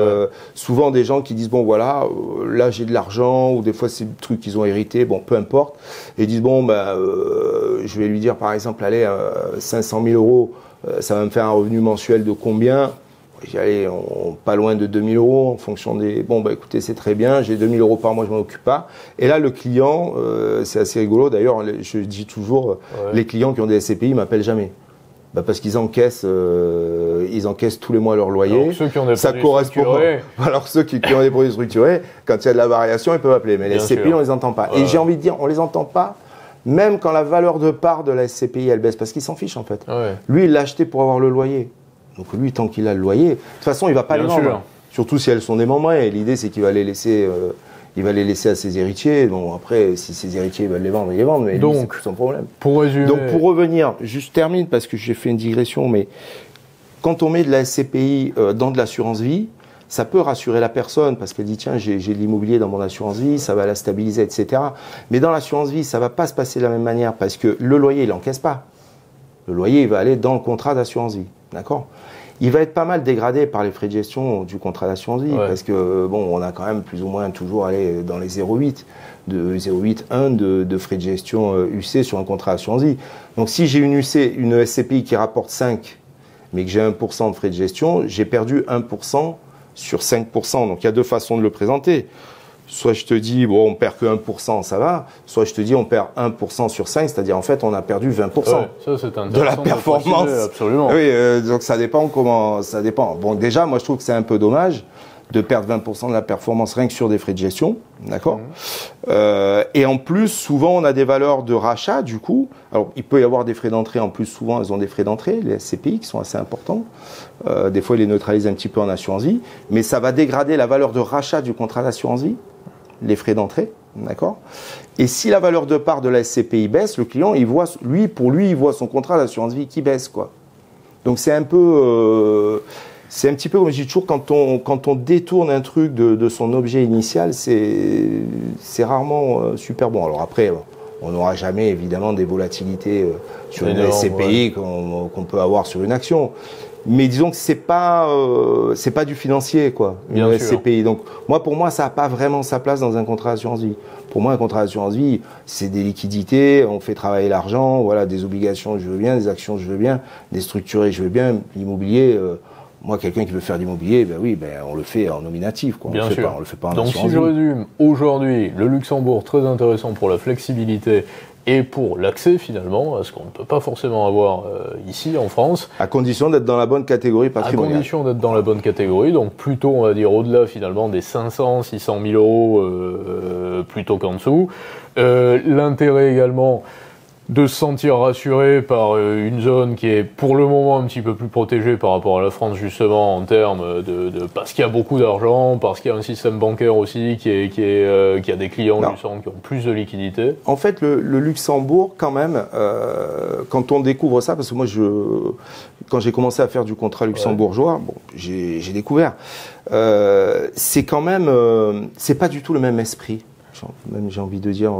souvent des gens qui disent bon voilà, là j'ai de l'argent, ou des fois c'est des trucs qu'ils ont hérité, bon peu importe, et ils disent bon je vais lui dire par exemple allez 500 000 €, ça va me faire un revenu mensuel de combien? J'allais pas loin de 2 000 € en fonction des... Bon, écoutez, c'est très bien, j'ai 2 000 € par mois, je m'en occupe pas. Et là, le client, c'est assez rigolo. D'ailleurs, je dis toujours, les clients qui ont des SCPI m'appellent jamais. Parce qu'ils encaissent tous les mois leur loyer. Alors, ceux qui ont des ça correspond pas. Alors ceux qui ont des produits structurés, quand il y a de la variation, ils peuvent appeler. Mais les SCPI, on les entend pas. Et j'ai envie de dire, on les entend pas, même quand la valeur de part de la SCPI, elle baisse, parce qu'ils s'en fichent en fait. Lui, il l'a acheté pour avoir le loyer. Donc lui, tant qu'il a le loyer, de toute façon, il va pas les vendre. Surtout si elles sont démembrées. L'idée, c'est qu'il va les laisser il va les laisser à ses héritiers. Bon, après, si ses héritiers veulent les vendre, ils les vendent, mais lui, c'est plus son problème. Pour résumer... Donc, pour revenir, je termine parce que j'ai fait une digression, mais quand on met de la SCPI dans de l'assurance vie, ça peut rassurer la personne parce qu'elle dit tiens, j'ai de l'immobilier dans mon assurance vie, ça va la stabiliser, etc. Mais dans l'assurance vie, ça va pas se passer de la même manière parce que le loyer, il n'encaisse pas. Le loyer, il va aller dans le contrat d'assurance vie, d'accord ? Il va être pas mal dégradé par les frais de gestion du contrat d'assurance vie parce que bon, on a quand même plus ou moins toujours allé dans les 0,8 de frais de gestion UC sur un contrat d'assurance vie. Donc si j'ai une SCPI qui rapporte 5, mais que j'ai 1% de frais de gestion, j'ai perdu 1% sur 5%. Donc il y a deux façons de le présenter. Soit je te dis, bon, on perd que 1%, ça va. Soit je te dis, on perd 1% sur 5, c'est-à-dire en fait, on a perdu 20% ça, c'est de la performance. Absolument. Oui, donc ça dépend comment ça dépend. Bon, déjà, moi je trouve que c'est un peu dommage de perdre 20% de la performance rien que sur des frais de gestion, d'accord. Et en plus, souvent, on a des valeurs de rachat, du coup. Alors, il peut y avoir des frais d'entrée. En plus, souvent, elles ont des frais d'entrée, les SCPI, qui sont assez importants. Des fois, ils les neutralisent un petit peu en assurance vie. Mais ça va dégrader la valeur de rachat du contrat d'assurance vie, les frais d'entrée, d'accord. Et si la valeur de part de la SCPI baisse, le client, il voit, pour lui, il voit son contrat d'assurance vie qui baisse, quoi. Donc, c'est un peu... c'est un petit peu comme je dis toujours, quand on détourne un truc de son objet initial, c'est rarement super bon. Alors après, on n'aura jamais évidemment des volatilités sur une SCPI qu'on peut avoir sur une action. Mais disons que c'est pas du financier, quoi, une SCPI. Donc pour moi, ça n'a pas vraiment sa place dans un contrat d'assurance vie. Pour moi, un contrat d'assurance vie, c'est des liquidités, on fait travailler l'argent, voilà, des obligations, je veux bien, des actions, je veux bien, des structurés, je veux bien, l'immobilier. Moi, quelqu'un qui veut faire de l'immobilier, on le fait en nominatif, quoi. Bien sûr. On le fait pas en Donc, assurance si je vie. résume, aujourd'hui, le Luxembourg, très intéressant pour la flexibilité et pour l'accès, finalement, à ce qu'on ne peut pas forcément avoir ici, en France. À condition d'être dans la bonne catégorie patrimoniale. À condition d'être dans la bonne catégorie, donc plutôt, on va dire, au-delà, finalement, des 500, 600 000 euros, plutôt qu'en dessous. L'intérêt également de se sentir rassuré par une zone qui est pour le moment un petit peu plus protégée par rapport à la France, justement, en termes parce qu'il y a beaucoup d'argent, parce qu'il y a un système bancaire aussi qui a des clients qui ont plus de liquidités. En fait, le Luxembourg, quand même, quand on découvre ça, parce que moi, quand j'ai commencé à faire du contrat luxembourgeois, j'ai découvert, c'est quand même, c'est pas du tout le même esprit. Même j'ai envie de dire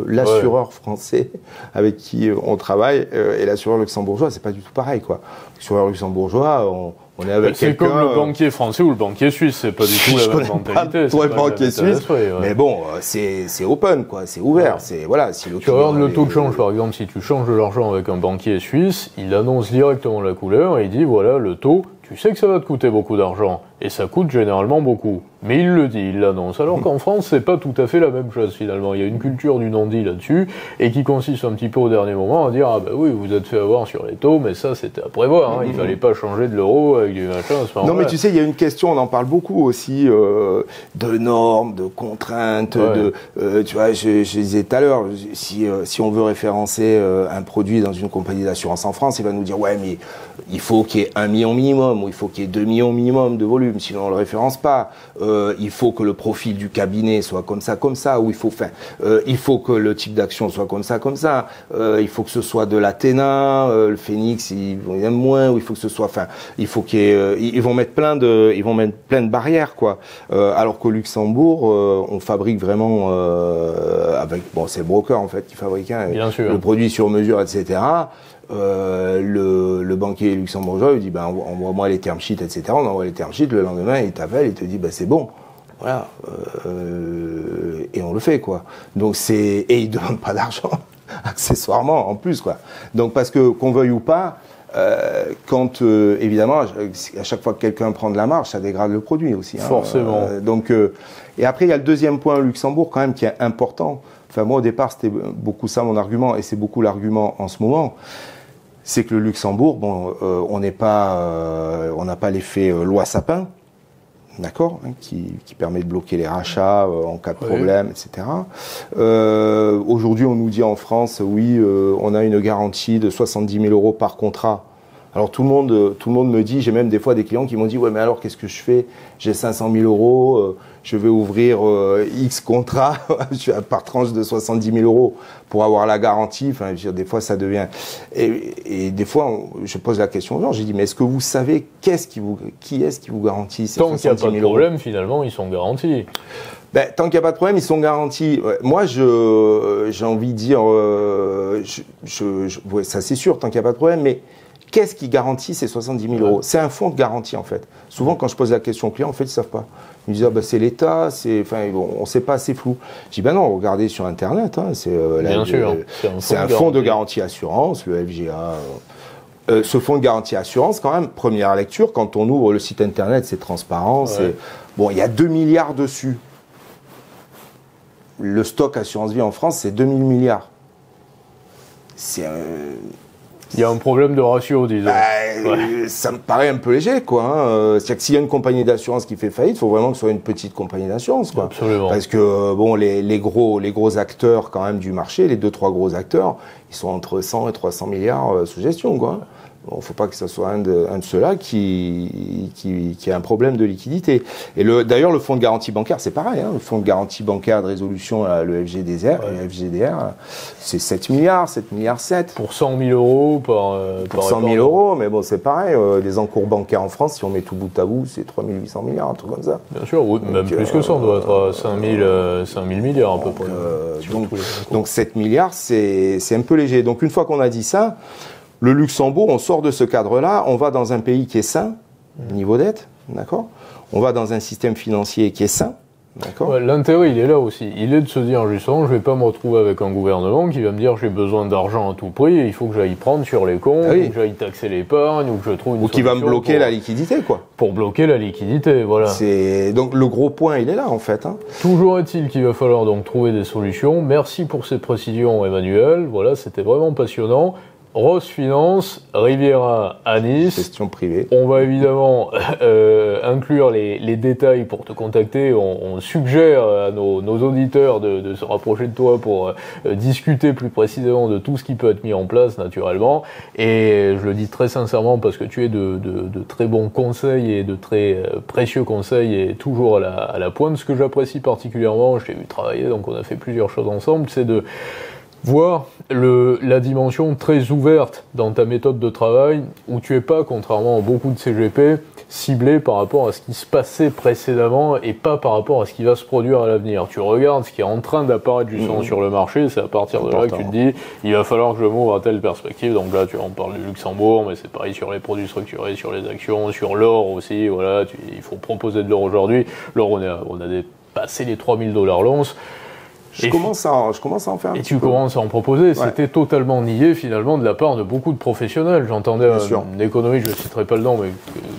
l'assureur français avec qui on travaille et l'assureur luxembourgeois, c'est pas du tout pareil, quoi. L'assureur luxembourgeois, on est avec quelqu'un... C'est comme le banquier français ou le banquier suisse, c'est pas du tout la même mentalité. Pour le banquier suisse, mais bon, c'est open, quoi, c'est ouvert, c'est voilà. Si tu regardes le taux de change, par exemple, si tu changes de l'argent avec un banquier suisse, il annonce directement la couleur et il dit voilà le taux. Tu sais que ça va te coûter beaucoup d'argent, et ça coûte généralement beaucoup. Mais il le dit, il l'annonce. Alors qu'en France, c'est pas tout à fait la même chose, finalement. Il y a une culture du non-dit là-dessus, et qui consiste un petit peu au dernier moment à dire « Ah bah oui, vous êtes fait avoir sur les taux, mais ça, c'était à prévoir. Hein. Il fallait pas changer de l'euro avec du machin à ce moment-là. » Non, mais tu sais, il y a une question, on en parle beaucoup aussi, de normes, de contraintes, tu vois, je disais tout à l'heure, si on veut référencer un produit dans une compagnie d'assurance en France, il va nous dire « Ouais, mais il faut qu'il y ait 1 million minimum, ou il faut qu'il y ait 2 millions minimum de volume, sinon on le référence pas. Il faut que le profil du cabinet soit comme ça, ou il faut que le type d'action soit comme ça. Il faut que ce soit de l'Athéna, le Phoenix, il aime moins, ou il faut que ce soit, il faut ils vont mettre plein de barrières, quoi. Alors qu'au Luxembourg, on fabrique vraiment avec, c'est le broker en fait qui fabrique le produit sur mesure, etc. Le banquier luxembourgeois lui dit envoie-moi les term sheets, etc. On envoie les term sheets, le lendemain il t'appelle, il te dit c'est bon, voilà, et on le fait, quoi. Donc et il demande pas d'argent accessoirement en plus, quoi. Donc parce que qu'on veuille ou pas, quand évidemment à chaque fois que quelqu'un prend de la marge, ça dégrade le produit aussi, hein. Forcément. Et après il y a le deuxième point au Luxembourg quand même qui est important. Enfin moi au départ c'était beaucoup ça mon argument, et c'est beaucoup l'argument en ce moment. C'est que le Luxembourg, on n'a pas l'effet loi Sapin, d'accord, hein, qui permet de bloquer les rachats en cas de problème, etc. Aujourd'hui, on nous dit en France, oui, on a une garantie de 70 000 euros par contrat Alors tout le monde me dit, j'ai même des fois des clients qui m'ont dit, ouais mais alors qu'est-ce que je fais? J'ai 500 000 euros, je vais ouvrir X contrats par tranche de 70 000 euros pour avoir la garantie. Enfin, je veux dire, des fois ça devient... Et des fois, je pose la question aux gens, j'ai dit, mais est-ce que vous savez qui est-ce qui vous garantit ces 70 000 euros? Tant qu'il n'y a pas de problème, finalement, ils sont garantis. Ben, tant qu'il n'y a pas de problème, ils sont garantis. Moi, j'ai envie de dire, ouais, ça c'est sûr, tant qu'il n'y a pas de problème, mais qu'est-ce qui garantit ces 70 000 euros? C'est un fonds de garantie, en fait. Souvent, quand je pose la question aux clients, en fait, ils ne savent pas. Ils me disent, ah, ben, c'est l'État, on ne sait pas, c'est flou. Je dis, ben non, regardez sur Internet, hein, Bien sûr, c'est un fonds de garantie assurance, le FGA. Ce fonds de garantie assurance, quand même, première lecture, quand on ouvre le site Internet, c'est transparent. Ouais. Bon, il y a 2 milliards dessus. Le stock assurance vie en France, c'est 2000 milliards. Il y a un problème de ratio, disons. Ça me paraît un peu léger, quoi. Hein. C'est-à-dire que s'il y a une compagnie d'assurance qui fait faillite, il faut vraiment que ce soit une petite compagnie d'assurance, quoi. Absolument. Parce que, bon, les gros acteurs, quand même, du marché, les 2-3 gros acteurs, ils sont entre 100 et 300 milliards sous gestion, quoi. Bon, faut pas que ce soit un de ceux-là qui a un problème de liquidité. Et d'ailleurs, le fonds de garantie bancaire, c'est pareil, hein. Le fonds de garantie bancaire de résolution, le FGDR, c'est 7 milliards, 7 milliards 7. Pour 100 000 euros pour 100 000 euros, mais bon, c'est pareil. Les encours bancaires en France, si on met tout bout à bout, c'est 3 800 milliards, un truc comme ça. Bien sûr, oui, même plus que ça, on doit être à 5 000 milliards à peu près. Donc 7 milliards, c'est un peu léger. Donc une fois qu'on a dit ça, le Luxembourg, on sort de ce cadre-là, on va dans un pays qui est sain, niveau dette, d'accord? On va dans un système financier qui est sain, d'accord? Ouais, l'intérêt, il est là aussi. Il est de se dire, justement, je ne vais pas me retrouver avec un gouvernement qui va me dire, j'ai besoin d'argent à tout prix, et il faut que j'aille prendre sur les comptes, ou que j'aille taxer l'épargne, ou que je trouve une solution. Ou qui va me bloquer la liquidité, quoi. Pour bloquer la liquidité, voilà. Donc le gros point, il est là, en fait. Hein. Toujours est-il qu'il va falloir donc trouver des solutions. Merci pour ces précisions, Emmanuel. Voilà, c'était vraiment passionnant. Ross Finance, Riviera à Nice. Question privée. On va évidemment inclure les détails pour te contacter. On suggère à nos auditeurs de se rapprocher de toi pour discuter plus précisément de tout ce qui peut être mis en place naturellement. Et je le dis très sincèrement parce que tu es de très bons conseils et de très précieux conseils et toujours à la pointe. Ce que j'apprécie particulièrement, je t'ai vu travailler, donc on a fait plusieurs choses ensemble, c'est de voir la dimension très ouverte dans ta méthode de travail, où tu n'es pas, contrairement à beaucoup de CGP, ciblé par rapport à ce qui se passait précédemment et pas par rapport à ce qui va se produire à l'avenir. Tu regardes ce qui est en train d'apparaître justement sur le marché, c'est à partir de là que tu te dis, il va falloir que je m'ouvre à telle perspective. Donc là, on parle du Luxembourg, mais c'est pareil sur les produits structurés, sur les actions, sur l'or aussi. Voilà, il faut proposer de l'or aujourd'hui. L'or, on a dépassé les 3 000 $ l'once. Je commence à en faire un petit peu. Et tu commences à en proposer. Ouais. C'était totalement nié finalement de la part de beaucoup de professionnels. J'entendais un économiste, je ne citerai pas le nom, mais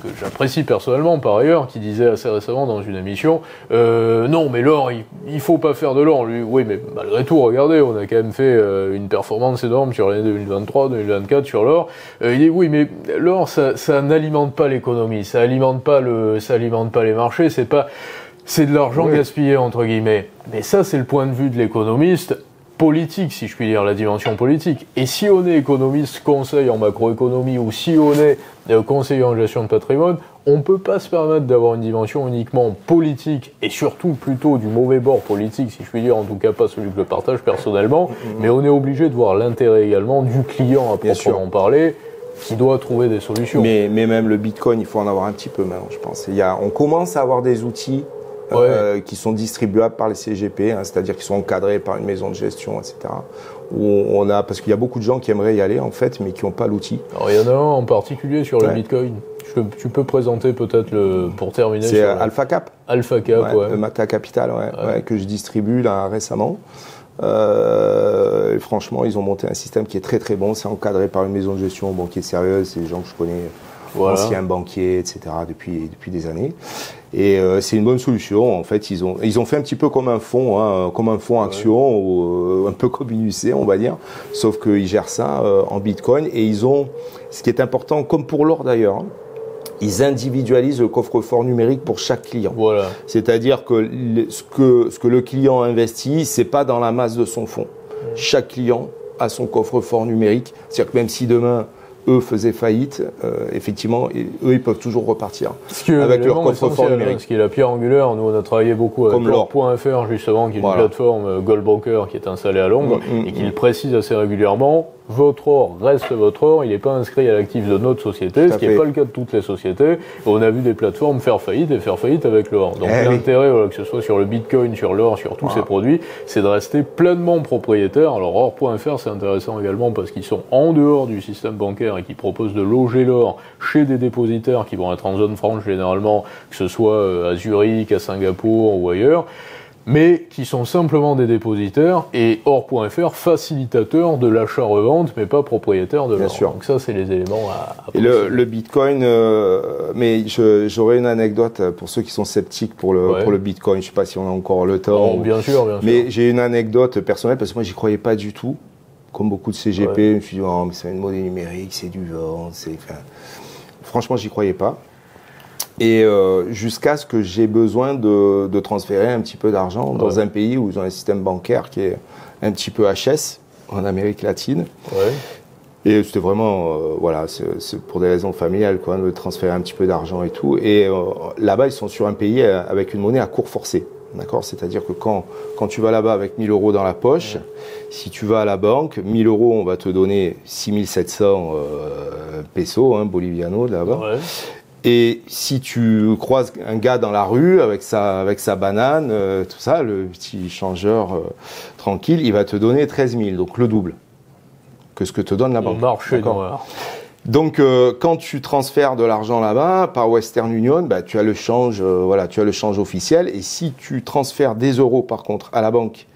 que j'apprécie personnellement par ailleurs, qui disait assez récemment dans une émission non, mais l'or, il faut pas faire de l'or. Lui, oui, mais malgré tout, regardez, on a quand même fait une performance énorme sur l'année 2023-2024 sur l'or. Il dit oui, mais l'or, ça n'alimente pas l'économie, ça alimente pas les marchés, c'est de l'argent gaspillé, entre guillemets. Mais ça, c'est le point de vue de l'économiste politique, si je puis dire, la dimension politique. Et si on est économiste conseil en macroéconomie, ou si on est conseiller en gestion de patrimoine, on ne peut pas se permettre d'avoir une dimension uniquement politique, et surtout plutôt du mauvais bord politique, si je puis dire, en tout cas pas celui que je partage personnellement, mais on est obligé de voir l'intérêt également du client à proprement parler, qui doit trouver des solutions. Mais même le Bitcoin, il faut en avoir un petit peu maintenant, je pense. On commence à avoir des outils qui sont distribuables par les CGP, hein, c'est-à-dire qui sont encadrés par une maison de gestion, etc. Parce qu'il y a beaucoup de gens qui aimeraient y aller, en fait, mais qui n'ont pas l'outil. Alors, il y en a un en particulier sur le Bitcoin. Tu peux présenter peut-être pour terminer. C'est AlphaCap. AlphaCap, ouais. Mata Capital, que je distribue là récemment. Franchement, ils ont monté un système qui est très très bon. C'est encadré par une maison de gestion, banquier sérieuse, c'est des gens que je connais, anciens banquiers, etc. depuis des années. Et c'est une bonne solution. En fait, ils ont fait un petit peu comme un fonds, action, ou un peu comme une UC, on va dire. Sauf qu'ils gèrent ça en Bitcoin et ils ont, ce qui est important, comme pour l'or d'ailleurs, hein, ils individualisent le coffre-fort numérique pour chaque client. Voilà. C'est-à-dire que ce que le client investit, c'est pas dans la masse de son fonds. Chaque client a son coffre-fort numérique. C'est-à-dire que même si demain eux faisaient faillite, effectivement, eux, ils peuvent toujours repartir avec leur coffre-fort numérique. Ce qui est la pierre angulaire, nous on a travaillé beaucoup avec l'or.fr justement, qui est une plateforme Goldbroker qui est installée à Londres et qui le précise assez régulièrement. Votre or reste votre or, il n'est pas inscrit à l'actif de notre société, ce qui n'est pas le cas de toutes les sociétés. On a vu des plateformes faire faillite avec l'or. Donc l'intérêt, que ce soit sur le bitcoin, sur l'or, sur tous ces produits, c'est de rester pleinement propriétaire. Alors or.fr, c'est intéressant également parce qu'ils sont en dehors du système bancaire et qui proposent de loger l'or chez des dépositaires qui vont être en zone franche généralement, que ce soit à Zurich, à Singapour ou ailleurs, mais qui sont simplement des dépositaires, et or.fr facilitateur de l'achat-revente, mais pas propriétaire de l'or. Donc ça, c'est les éléments à et le bitcoin, mais j'aurais une anecdote pour ceux qui sont sceptiques pour le bitcoin. Je ne sais pas si on a encore le temps. Bien sûr. Mais j'ai une anecdote personnelle, parce que moi, j'y croyais pas du tout. Comme beaucoup de CGP, je me suis dit, oh, mais c'est une monnaie numérique, c'est du vent. Franchement, j'y croyais pas. Et jusqu'à ce que j'ai besoin de transférer un petit peu d'argent dans un pays où ils ont un système bancaire qui est un petit peu HS, en Amérique latine. Et c'était vraiment, c'est pour des raisons familiales, quoi, de transférer un petit peu d'argent et tout. Et là-bas, ils sont sur un pays avec une monnaie à cours forcé. D'accord ? C'est-à-dire que quand tu vas là-bas avec 1000 € dans la poche, si tu vas à la banque, 1000 €, on va te donner 6700 pesos, bolivianos là-bas. Et si tu croises un gars dans la rue avec sa banane, tout ça, le petit changeur tranquille, il va te donner 13 000, donc le double que ce que te donne la banque. Marché noir. Donc quand tu transfères de l'argent là-bas par Western Union, tu as le change, tu as le change officiel. Et si tu transfères des euros par contre à la banque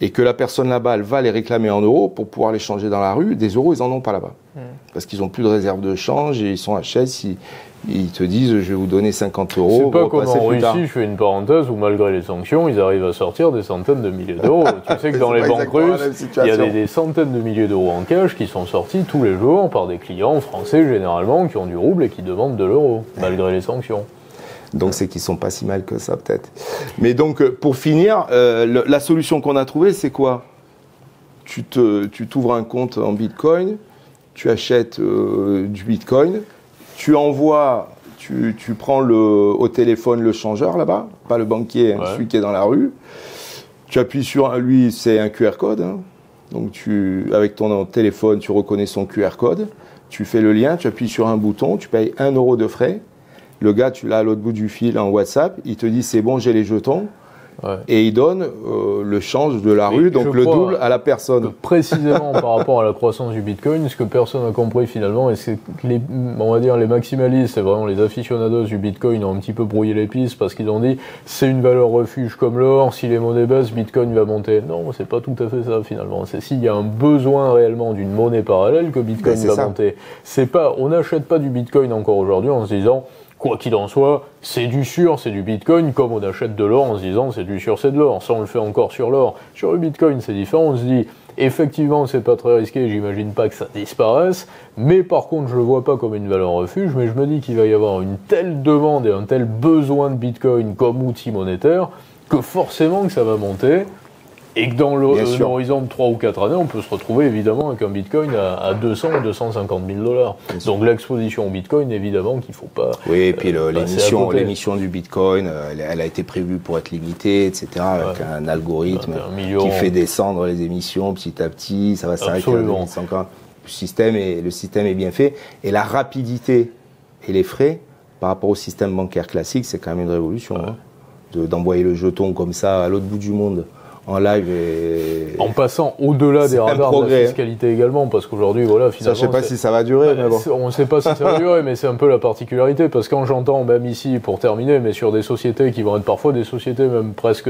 et que la personne là-bas elle va les réclamer en euros pour pouvoir les changer dans la rue, des euros ils en ont pas là-bas parce qu'ils ont plus de réserve de change et ils sont HS. Ils te disent, je vais vous donner 50 €. C'est pas comme en Russie, je fais une parenthèse, où malgré les sanctions, ils arrivent à sortir des centaines de milliers d'euros. Tu sais que dans les banques russes, il y a des centaines de milliers d'euros en cash qui sont sortis tous les jours par des clients français généralement qui ont du rouble et qui demandent de l'euro, malgré les sanctions. Donc c'est qu'ils sont pas si mal que ça peut-être. Mais donc pour finir, la solution qu'on a trouvée, c'est quoi ? Tu t'ouvres un compte en Bitcoin, tu achètes du Bitcoin. Tu envoies, tu prends au téléphone le changeur là-bas, pas le banquier, celui qui est dans la rue. Tu appuies sur lui, c'est un QR code. Donc avec ton téléphone, tu reconnais son QR code. Tu fais le lien, tu appuies sur un bouton, tu payes 1 € de frais. Le gars, tu l'as à l'autre bout du fil en WhatsApp, il te dit c'est bon, j'ai les jetons. Et il donne le change de la rue, donc le double à la personne. Précisément par rapport à la croissance du Bitcoin, ce que personne n'a compris finalement, et c'est que on va dire les maximalistes, c'est vraiment les aficionados du Bitcoin ont un petit peu brouillé les pistes parce qu'ils ont dit c'est une valeur refuge comme l'or, si les monnaies baissent, Bitcoin va monter. Non, c'est pas tout à fait ça finalement. C'est s'il y a un besoin réellement d'une monnaie parallèle que Bitcoin va monter. On n'achète pas du Bitcoin encore aujourd'hui en se disant quoi qu'il en soit, c'est du sûr, c'est du Bitcoin, comme on achète de l'or en se disant c'est du sûr, c'est de l'or. Ça, on le fait encore sur l'or. Sur le Bitcoin, c'est différent. On se dit, effectivement, c'est pas très risqué, j'imagine pas que ça disparaisse, mais par contre, je le vois pas comme une valeur refuge, mais je me dis qu'il va y avoir une telle demande et un tel besoin de Bitcoin comme outil monétaire que forcément que ça va monter. Et que dans l'horizon de 3 ou 4 années, on peut se retrouver évidemment avec un Bitcoin à 200 ou 250 000 $. Donc l'exposition au Bitcoin, évidemment qu'il ne faut pas. Oui, et puis l'émission du Bitcoin, elle a été prévue pour être limitée, etc. Avec un algorithme qui fait descendre les émissions petit à petit. Ça va s'arrêter en 2050. Le système est bien fait. Et la rapidité et les frais par rapport au système bancaire classique, c'est quand même une révolution. D'envoyer le jeton comme ça à l'autre bout du monde. En live en passant au-delà des radars de la fiscalité également, parce qu'aujourd'hui, finalement... Ça, je ne sais pas si ça va durer, mais bon. On ne sait pas si ça va durer, mais c'est un peu la particularité, parce que quand j'entends, même ici, pour terminer, mais sur des sociétés qui vont être parfois des sociétés même presque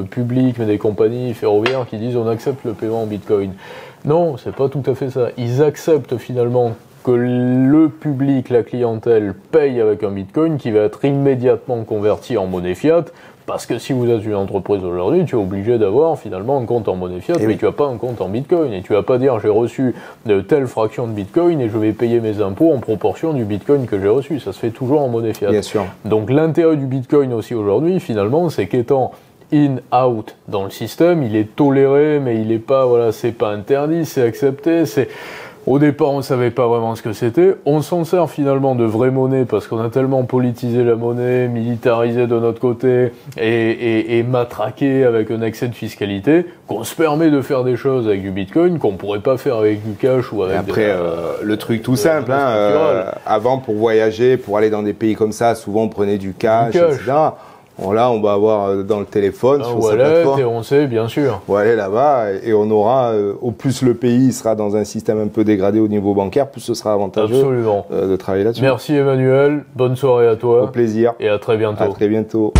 publiques, mais des compagnies ferroviaires qui disent on accepte le paiement en Bitcoin. Non, c'est pas tout à fait ça. Ils acceptent finalement que le public, la clientèle, paye avec un Bitcoin qui va être immédiatement converti en monnaie fiat. Parce que si vous êtes une entreprise aujourd'hui, tu es obligé d'avoir finalement un compte en monnaie fiat, mais tu n'as pas un compte en Bitcoin. Et tu ne vas pas dire j'ai reçu de telle fraction de Bitcoin et je vais payer mes impôts en proportion du Bitcoin que j'ai reçu. Ça se fait toujours en monnaie fiat. Bien sûr. Donc l'intérêt du Bitcoin aussi aujourd'hui, finalement, c'est qu'étant in, out dans le système, il est toléré, mais il n'est pas, c'est pas interdit, c'est accepté, Au départ, on ne savait pas vraiment ce que c'était. On s'en sert finalement de vraie monnaie parce qu'on a tellement politisé la monnaie, militarisé de notre côté et matraqué avec un excès de fiscalité qu'on se permet de faire des choses avec du bitcoin qu'on pourrait pas faire avec du cash ou avec... Et après, le truc tout simple, avant pour voyager, pour aller dans des pays comme ça, souvent on prenait du cash. Etc. Bon, là, on va avoir dans le téléphone, sur sa plateforme, et on sait, bien sûr. On va aller là-bas et on aura, au plus le pays sera dans un système un peu dégradé au niveau bancaire, plus ce sera avantageux de travailler là-dessus. Merci Emmanuel, bonne soirée à toi. Au plaisir. Et à très bientôt. À très bientôt.